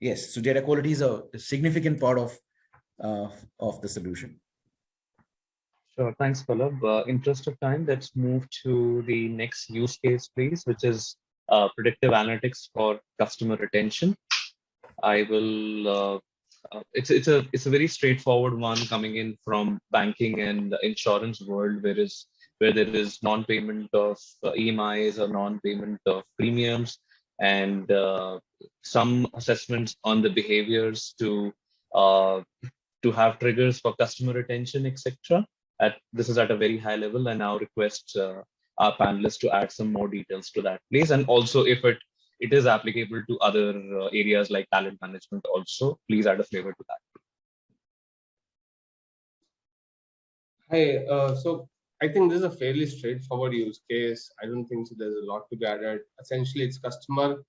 Yes, so data quality is a significant part of the solution. Sure, thanks, Pallab. Interest of time, let's move to the next use case, please, which is predictive analytics for customer retention. I will. It's a very straightforward one coming in from banking and insurance world, where there is non-payment of EMIs or non-payment of premiums, and some assessments on the behaviors to have triggers for customer retention, etc. This is at a very high level, and now request our panelists to add some more details to that, please. And also, if it is applicable to other areas like talent management also, please add a flavor to that. Hey, so I think this is a fairly straightforward use case. I don't think so there's a lot to be added. Essentially, it's customer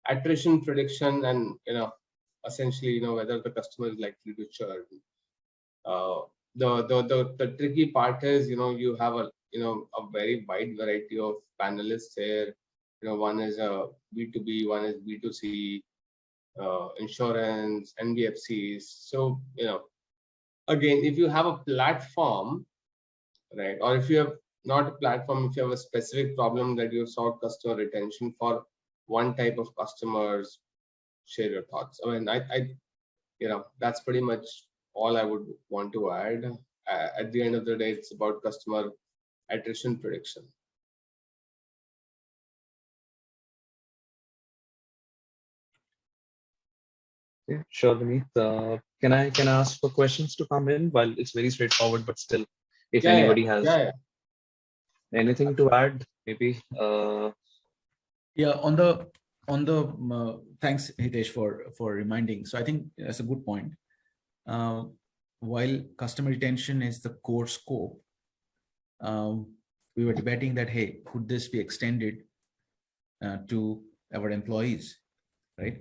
attrition prediction, and essentially, whether the customer is likely to churn. The tricky part is, you have a very wide variety of panelists here. One is a B2B, one is B2C, insurance, NBFCs. So, again, if you have a platform, right, or if you have not a platform, if you have a specific problem that you solve customer retention for one type of customers, share your thoughts. I mean, that's pretty much all I would want to add. At the end of the day, it's about customer attrition prediction. Yeah, sure, Vineet. Can I ask for questions to come in? While it's very straightforward, but still, if anybody has anything to add, maybe. Yeah, on the thanks, Hitesh, for reminding. So I think that's a good point. While customer retention is the core scope, we were debating that, hey, could this be extended to our employees, right?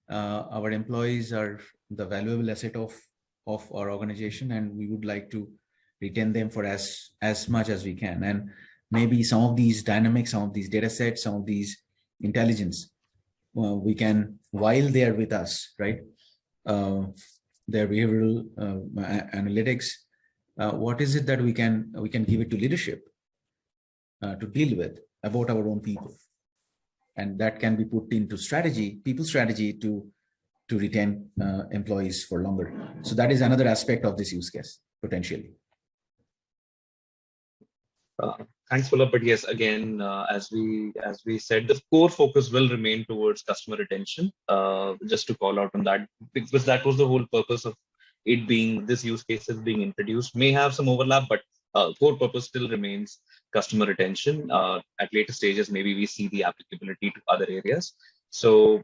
Our employees are the valuable asset of our organization, and we would like to retain them for as much as we can. And maybe some of these dynamics, some of these data sets, some of these intelligence, we can, while they are with us, right, their behavioral analytics. What is it that we can give it to leadership to deal with about our own people, and that can be put into strategy, people strategy to retain employees for longer. So that is another aspect of this use case potentially. Thanks, Philip. But yes, again, as we said, the core focus will remain towards customer retention. Just to call out on that, because that was the whole purpose of it being this use case is being introduced. May have some overlap, but core purpose still remains customer retention. At later stages, maybe we see the applicability to other areas. So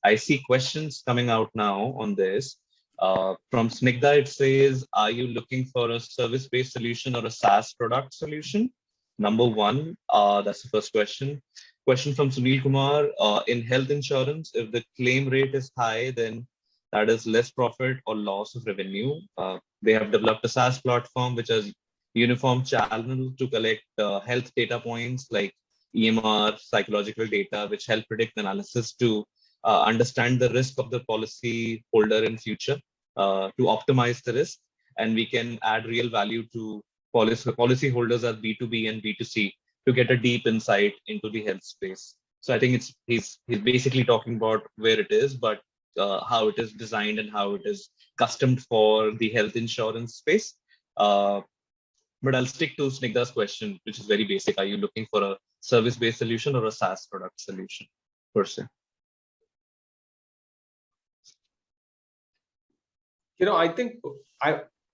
I see questions coming out now on this. From Snigdha, it says, are you looking for a service-based solution or a SaaS product solution? Number one, that's the first question. Question from Sunil Kumar, in health insurance, if the claim rate is high, then that is less profit or loss of revenue. They have developed a SaaS platform which has uniform channel to collect health data points like EMR, psychological data, which help predict analysis to understand the risk of the policy holder in future, to optimize the risk, and we can add real value to policy holders as B2B and B2C to get a deep insight into the health space. So I think he's basically talking about where it is, but how it is designed and how it is custom for the health insurance space. But I'll stick to Snigdha's question, which is very basic. Are you looking for a service-based solution or a SaaS product solution per se? I think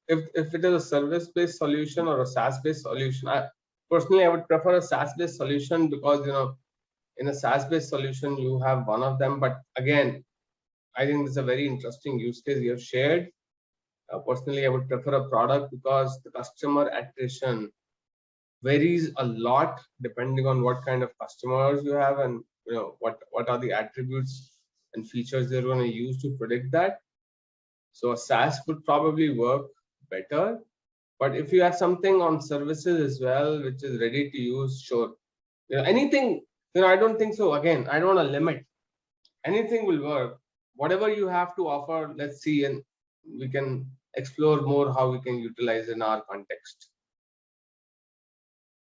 if it is a service-based solution or a SaaS-based solution, personally I would prefer a SaaS-based solution, because in a SaaS-based solution you have one of them. But again, I think it's a very interesting use case you have shared. Personally, I would prefer a product, because the customer attrition varies a lot depending on what kind of customers you have, and what are the attributes and features they're going to use to predict that. So a SaaS could probably work better. But if you have something on services as well, which is ready to use, sure. Anything, I don't think so. Again, I don't want to limit. Anything will work. Whatever you have to offer, let's see, and we can explore more how we can utilize in our context.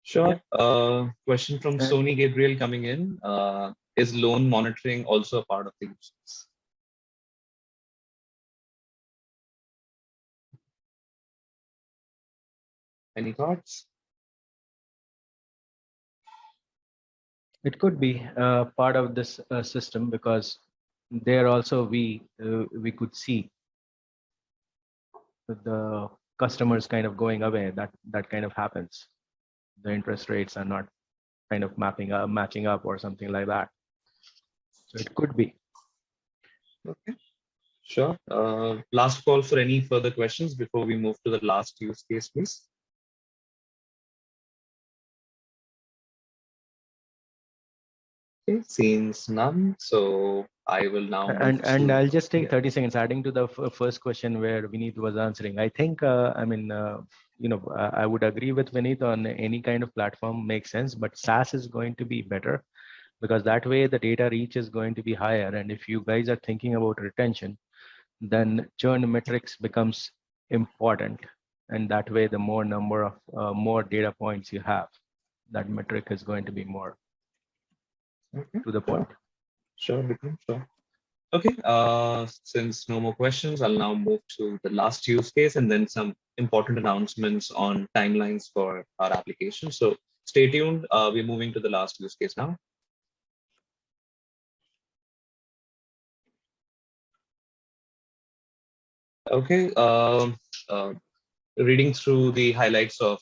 Sure. Question from Sony Gabriel coming in. Is loan monitoring also a part of the use case? Any thoughts? It could be part of this system, because there also we could see the customers kind of going away. That kind of happens. The interest rates are not kind of matching up or something like that. So it could be. Okay, sure. Last call for any further questions before we move to the last use case, please. Okay, seems none. So I will now move and I'll just take 30 seconds adding to the first question where Vineet was answering. I think I would agree with Vineet on any kind of platform makes sense, but SaaS is going to be better, because that way the data reach is going to be higher. And if you guys are thinking about retention, then churn metrics becomes important, and that way the more number of more data points you have, that metric is going to be more to the point. Sure, Vikram, sure. Okay, since no more questions, I'll now move to the last use case and then some important announcements on timelines for our application. So stay tuned. We're moving to the last use case now. Okay, reading through the highlights of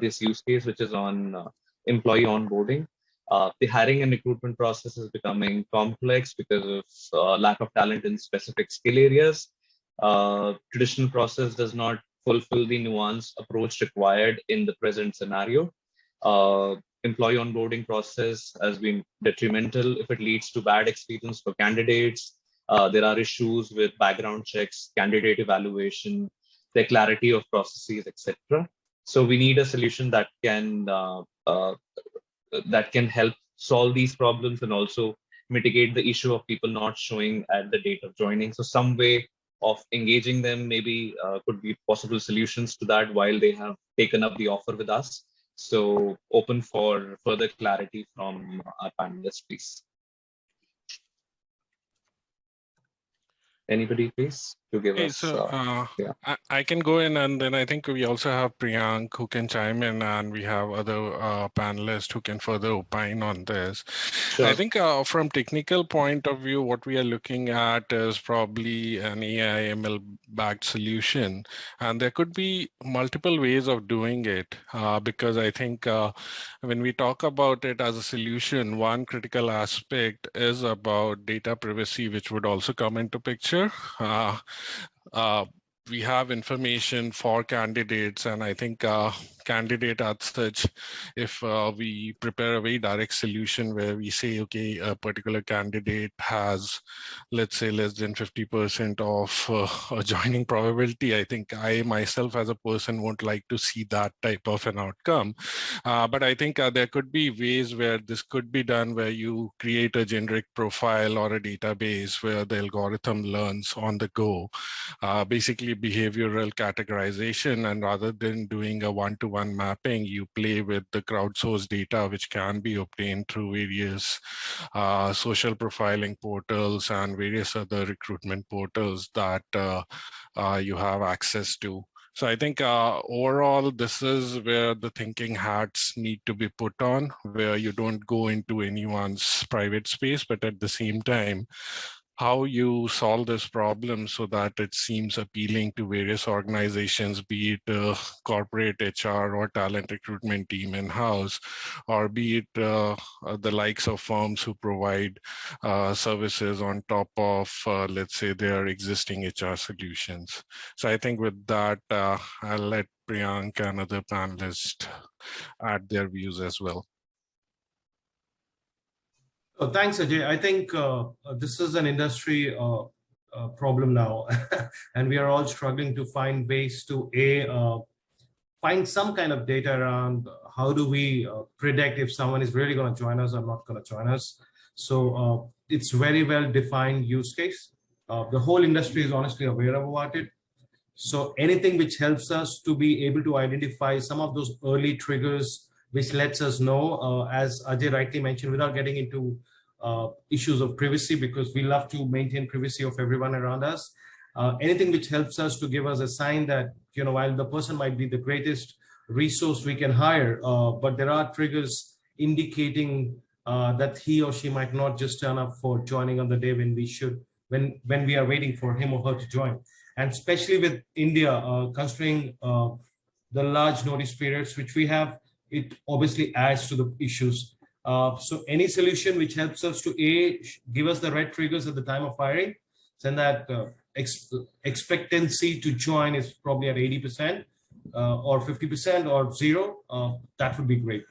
this use case, which is on employee onboarding. The hiring and recruitment process is becoming complex because of lack of talent in specific skill areas. Traditional process does not fulfill the nuanced approach required in the present scenario. Employee onboarding process has been detrimental if it leads to bad experience for candidates. There are issues with background checks, candidate evaluation, the clarity of processes, etc. So we need a solution that can help solve these problems and also mitigate the issue of people not showing at the date of joining. So some way of engaging them, maybe could be possible solutions to that while they have taken up the offer with us. So open for further clarity from our panelists, please. Anybody, please, to give us. So yeah. I can go in, and then I think we also have Priyank who can chime in, and we have other panelists who can further opine on this. Sure. I think from technical point of view, what we are looking at is probably an AI ML backed solution, and there could be multiple ways of doing it because I think when we talk about it as a solution, one critical aspect is about data privacy, which would also come into picture. We have information for candidates, and I think candidate as such, if we prepare a very direct solution where we say, okay, a particular candidate has, let's say, less than 50% of a joining probability, I think I myself as a person won't like to see that type of an outcome. But I think there could be ways where this could be done, where you create a generic profile or a database where the algorithm learns on the go, basically behavioral categorization, and rather than doing a one-to-one mapping, you play with the crowdsourced data, which can be obtained through various social profiling portals and various other recruitment portals that you have access to. So I think overall, this is where the thinking hats need to be put on, where you don't go into anyone's private space, but at the same time, how you solve this problem so that it seems appealing to various organizations, be it corporate HR or talent recruitment team in-house, or be it the likes of firms who provide services on top of, let's say, their existing HR solutions. So I think with that, I'll let Priyank and other panelists add their views as well. Thanks, Ajay. I think this is an industry problem now, and we are all struggling to find ways to find some kind of data around how do we predict if someone is really going to join us or not going to join us. So it's very well defined use case. The whole industry is honestly aware about it. So anything which helps us to be able to identify some of those early triggers, which lets us know, as Ajay rightly mentioned, without getting into issues of privacy, because we love to maintain privacy of everyone around us. Anything which helps us to give us a sign that, you know, while the person might be the greatest resource we can hire, but there are triggers indicating that he or she might not just turn up for joining on the day when we should, when we are waiting for him or her to join. And especially with India, considering the large notice periods which we have, it obviously adds to the issues. So any solution which helps us to give us the right triggers at the time of hiring, then that expectancy to join is probably at 80% or 50% or 0, that would be great.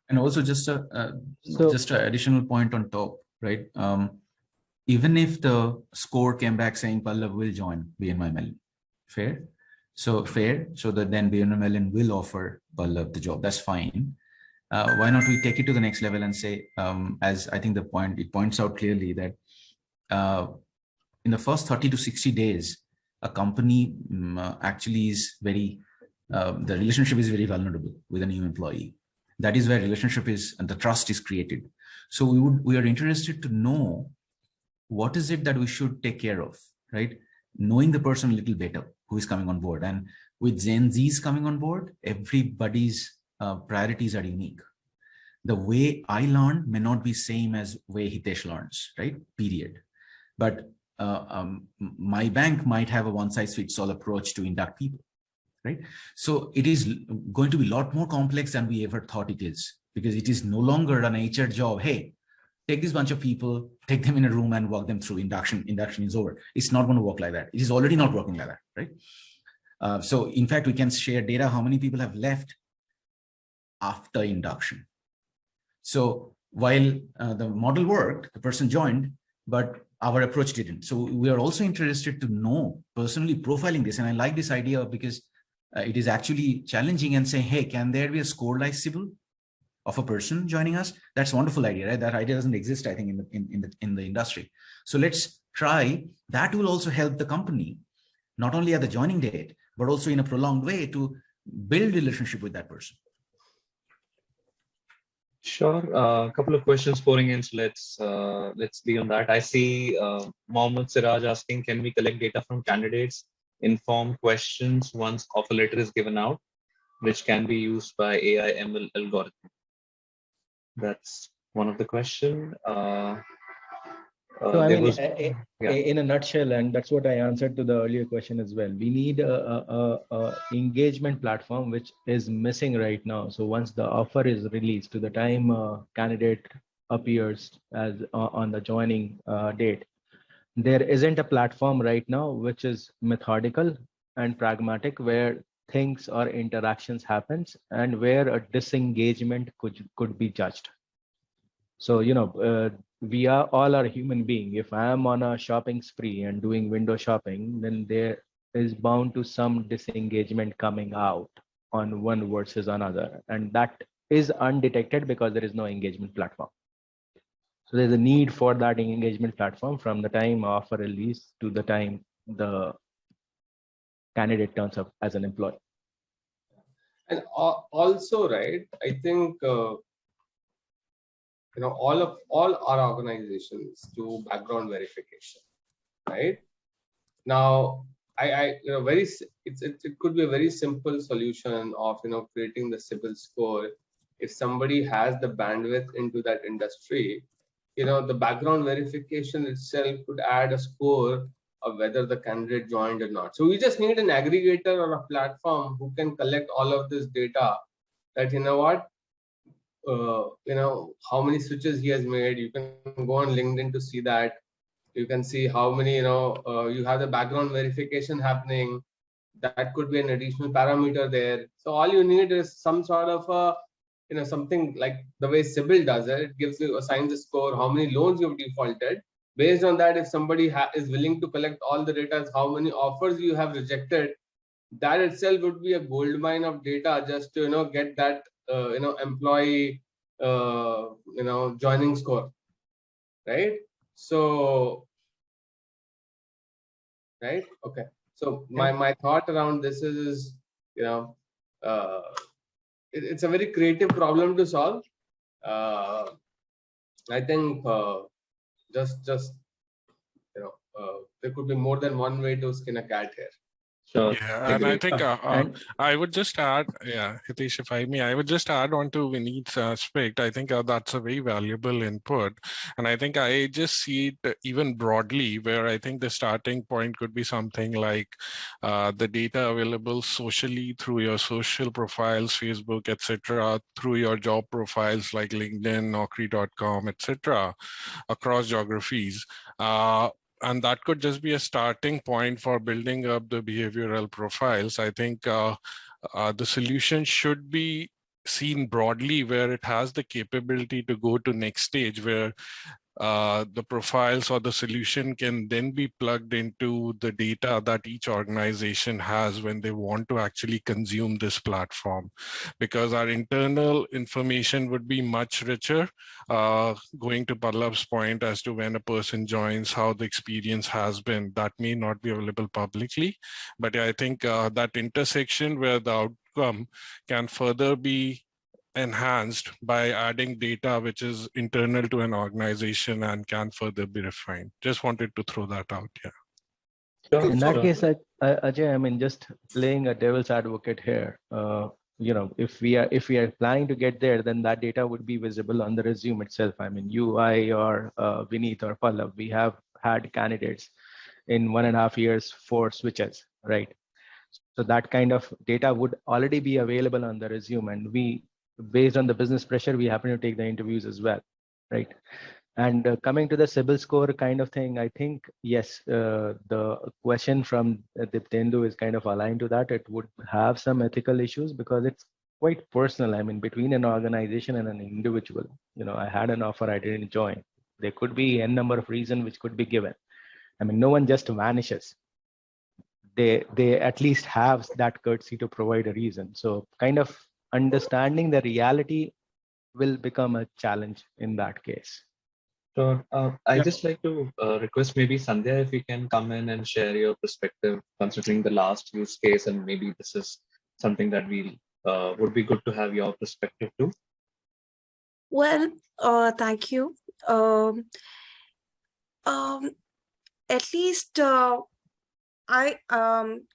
And also just an additional point on top, right? Even if the score came back saying Pallav will join BNY Mellon, fair? So that then BNY Mellon will offer Pallav the job. That's fine. Why not we take it to the next level and say, as I think it points out clearly that in the first 30 to 60 days, a company actually is the relationship is very vulnerable with a new employee. That is where relationship is and the trust is created. So we are interested to know what is it that we should take care of, right? Knowing the person a little better who is coming on board. And with Gen Zs coming on board, everybody's priorities are unique. The way I learn may not be same as way Hitesh learns, right? Period. But my bank might have a one-size-fits-all approach to induct people, right? So it is going to be a lot more complex than we ever thought it is, because it is no longer an HR job. Hey, take this bunch of people, take them in a room and walk them through induction. Induction is over. It's not going to work like that. It is already not working like that, right? So in fact, we can share data, how many people have left after induction. So while the model worked, the person joined, but our approach didn't. So we are also interested to know personally profiling this. And I like this idea because it is actually challenging and saying, hey, can there be a score like Sybil of a person joining us. That's a wonderful idea, right? That idea doesn't exist, I think, in the industry. So let's try. That will also help the company, not only at the joining date, but also in a prolonged way to build relationship with that person. Sure. A couple of questions pouring in, so let's be on that. I see Mohammed Siraj asking, can we collect data from candidates, inform questions once offer letter is given out, which can be used by AI ML algorithm? That's one of the question. So I mean, Yeah. in a nutshell, and that's what I answered to the earlier question as well. We need a engagement platform which is missing right now. So once the offer is released, to the time candidate appears as on the joining date, there isn't a platform right now which is methodical and pragmatic, where things or interactions happens and where a disengagement could be judged. So, you know, we are all are human being. If I am on a shopping spree and doing window shopping, then there is bound to some disengagement coming out on one versus another. And that is undetected because there is no engagement platform. So there's a need for that engagement platform from the time offer release to the time the candidate turns up as an employee. And also, right, I think, you know, all our organizations do background verification, right? Now, you know, it could be a very simple solution of, you know, creating the CIBIL score. If somebody has the bandwidth into that industry, you know, the background verification itself could add a score of whether the candidate joined or not. So we just need an aggregator or a platform who can collect all of this data, that, you know what, you know, how many switches he has made. You can go on LinkedIn to see that. You can see how many, you know, you have the background verification happening. That could be an additional parameter there. So all you need is some sort of a, you know, something like the way CIBIL does it. It gives you, assigns a score, how many loans you've defaulted. Based on that, if somebody is willing to collect all the data, how many offers you have rejected, that itself would be a gold mine of data just to, you know, get that, you know, employee, you know, joining score, right? So, right, okay. So my thought around this is, you know, it's a very creative problem to solve. I think just you know, there could be more than one way to skin a cat here. Sure. Yeah, and I think I would just add, yeah, Hitesh, if I may, I would just add on to Vineet's aspect. I think that's a very valuable input. And I think I just see it even broadly, where I think the starting point could be something like the data available socially through your social profiles, Facebook, etc., through your job profiles like LinkedIn, Naukri.com, etc., across geographies. And that could just be a starting point for building up the behavioral profiles. I think the solution should be seen broadly, where it has the capability to go to next stage, where the profiles or the solution can then be plugged into the data that each organization has when they want to actually consume this platform. Because our internal information would be much richer, going to Pallab's point as to when a person joins, how the experience has been, that may not be available publicly. But I think that intersection where the outcome can further be enhanced by adding data which is internal to an organization and can further be refined. Just wanted to throw that out. Yeah. Sure. In that case, Ajay, I mean, just playing a devil's advocate here. You know, if we are planning to get there, then that data would be visible on the resume itself. I mean, you, I, or Vineet or Pallab, we have had candidates in 1.5 years for switches, right? So that kind of data would already be available on the resume, and we, based on the business pressure, we happen to take the interviews as well, right? And coming to the CIBIL score kind of thing, I think, yes, the question from Diptendu is kind of aligned to that. It would have some ethical issues because it's quite personal. I mean, between an organization and an individual, you know, I had an offer, I didn't join. There could be n number of reasons which could be given. I mean, no one just vanishes. They at least have that courtesy to provide a reason. So kind of understanding the reality will become a challenge in that case. So I Yeah. just like to request maybe Sandhya if you can come in and share your perspective considering the last use case, and maybe this is something that we would be good to have your perspective too. Well, thank you. Um, at least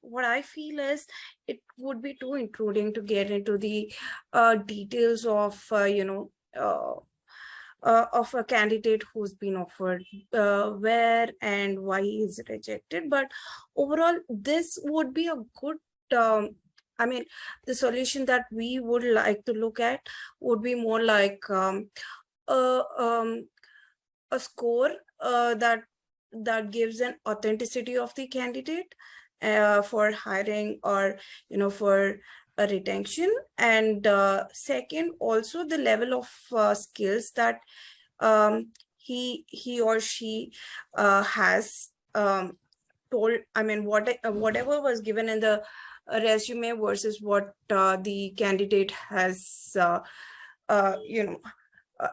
what I feel is it would be too intruding to get into the details of of a candidate who's been offered where and why he is rejected. But overall, this would be a good. I mean, the solution that we would like to look at would be more like a, um, a score that gives an authenticity of the candidate for hiring or for a retention, and second, also the level of skills that he or she has told. I mean, whatever was given in the resume versus what the candidate has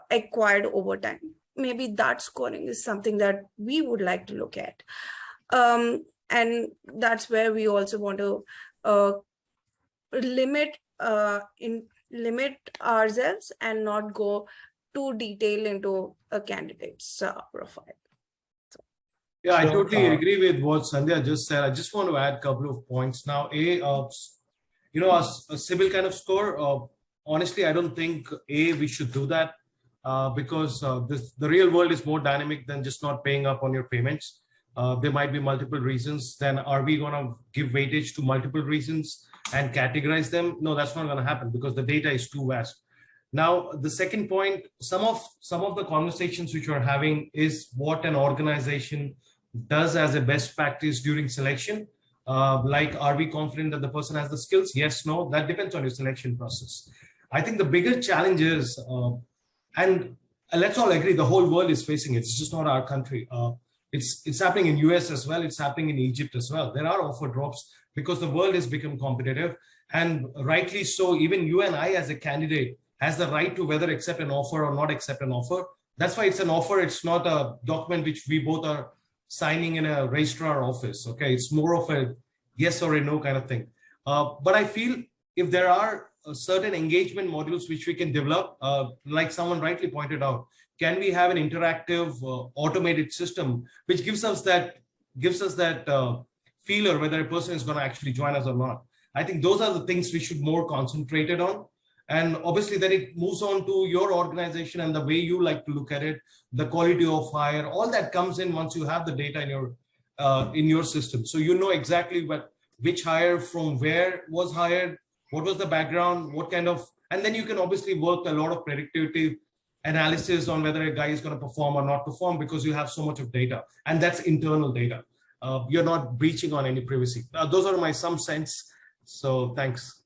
acquired over time. Maybe that scoring is something that we would like to look at. And that's where we also want to limit ourselves and not go too detailed into a candidate's profile. Yeah, I So, totally agree with what Sandhya just said. I just want to add a couple of points now. A civil kind of score. Honestly, I don't think we should do that because the real world is more dynamic than just not paying up on your payments. There might be multiple reasons. Then are we going to give weightage to multiple reasons and categorize them? No, that's not going to happen because the data is too vast. Now, the second point, some of the conversations which we're having is what an organization does as a best practice during selection. Like, are we confident that the person has the skills? Yes, no, that depends on your selection process. I think the bigger challenge is, and let's all agree, the whole world is facing it. It's just not our country. It's happening in US as well. It's happening in Egypt as well. There are offer drops because the world has become competitive, and rightly so. Even you and I as a candidate has the right to whether accept an offer or not accept an offer. That's why it's an offer. It's not a document which we both are signing in a registrar office. Okay, it's more of a yes or a no kind of thing. But I feel if there are certain engagement modules which we can develop, like someone rightly pointed out, can we have an interactive automated system which gives us that feeler whether a person is going to actually join us or not? I think those are the things we should more concentrated on. And obviously then it moves on to your organization and the way you like to look at it, the quality of hire, all that comes in once you have the data in your system. So you know exactly which hire from where was hired, what was the background, what kind of, and then you can obviously work a lot of predictive analysis on whether a guy is going to perform or not perform because you have so much of data, and that's internal data. You're not breaching on any privacy. Those are my some sense. So thanks.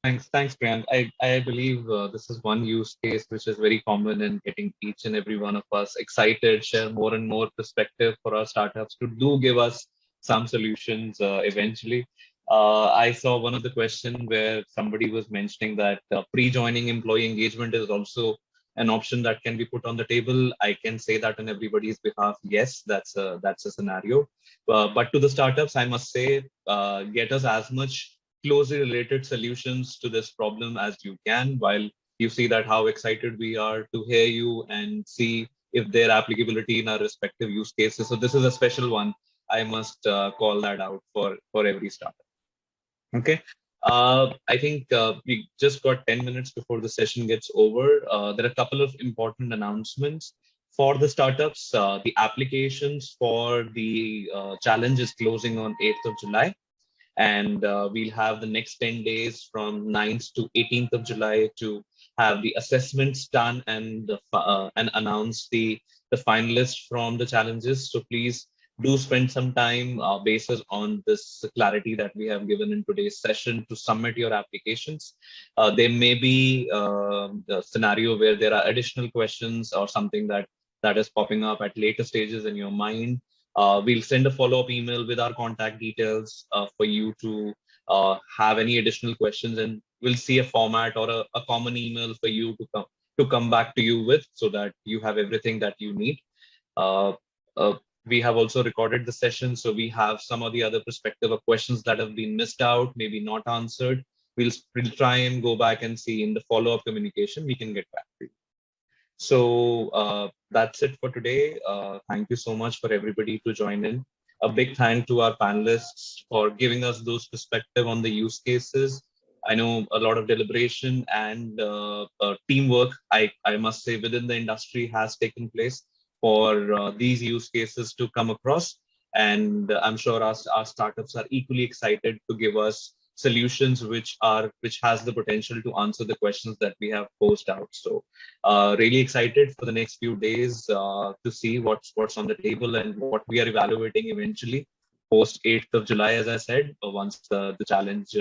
Thanks, Priyank. I believe this is one use case which is very common in getting each and every one of us excited, share more and more perspective for our startups to do give us some solutions eventually. I saw one of the question where somebody was mentioning that pre-joining employee engagement is also an option that can be put on the table. I can say that on everybody's behalf, yes, that's a scenario. But to the startups, I must say, get us as much closely related solutions to this problem as you can, while you see that how excited we are to hear you and see if their applicability in our respective use cases. So this is a special one. I must call that out for every startup. Okay. I think we just got 10 minutes before the session gets over. There are a couple of important announcements for the startups. The applications for the challenge is closing on 8th of July. And we'll have the next 10 days from 9th to 18th of July to have the assessments done and announce the finalists from the challenges. So please do spend some time basis on this clarity that we have given in today's session to submit your applications. There may be the scenario where there are additional questions or something that is popping up at later stages in your mind. We'll send a follow-up email with our contact details for you to have any additional questions, and we'll see a format or a common email for you to to come back to you with so that you have everything that you need. Uh, uh, we have also recorded the session, so we have some of the other perspective of questions that have been missed out, maybe not answered. We'll try and go back and see in the follow-up communication, we can get back to you. So that's it for today. Thank you so much for everybody to join in. A big thank to our panelists for giving us those perspective on the use cases. I know a lot of deliberation and teamwork, I must say, within the industry has taken place for these use cases to come across. And I'm sure our startups are equally excited to give us solutions which has the potential to answer the questions that we have posed out. So really excited for the next few days to see what's on the table and what we are evaluating eventually post 8th of July, as I said, once the challenge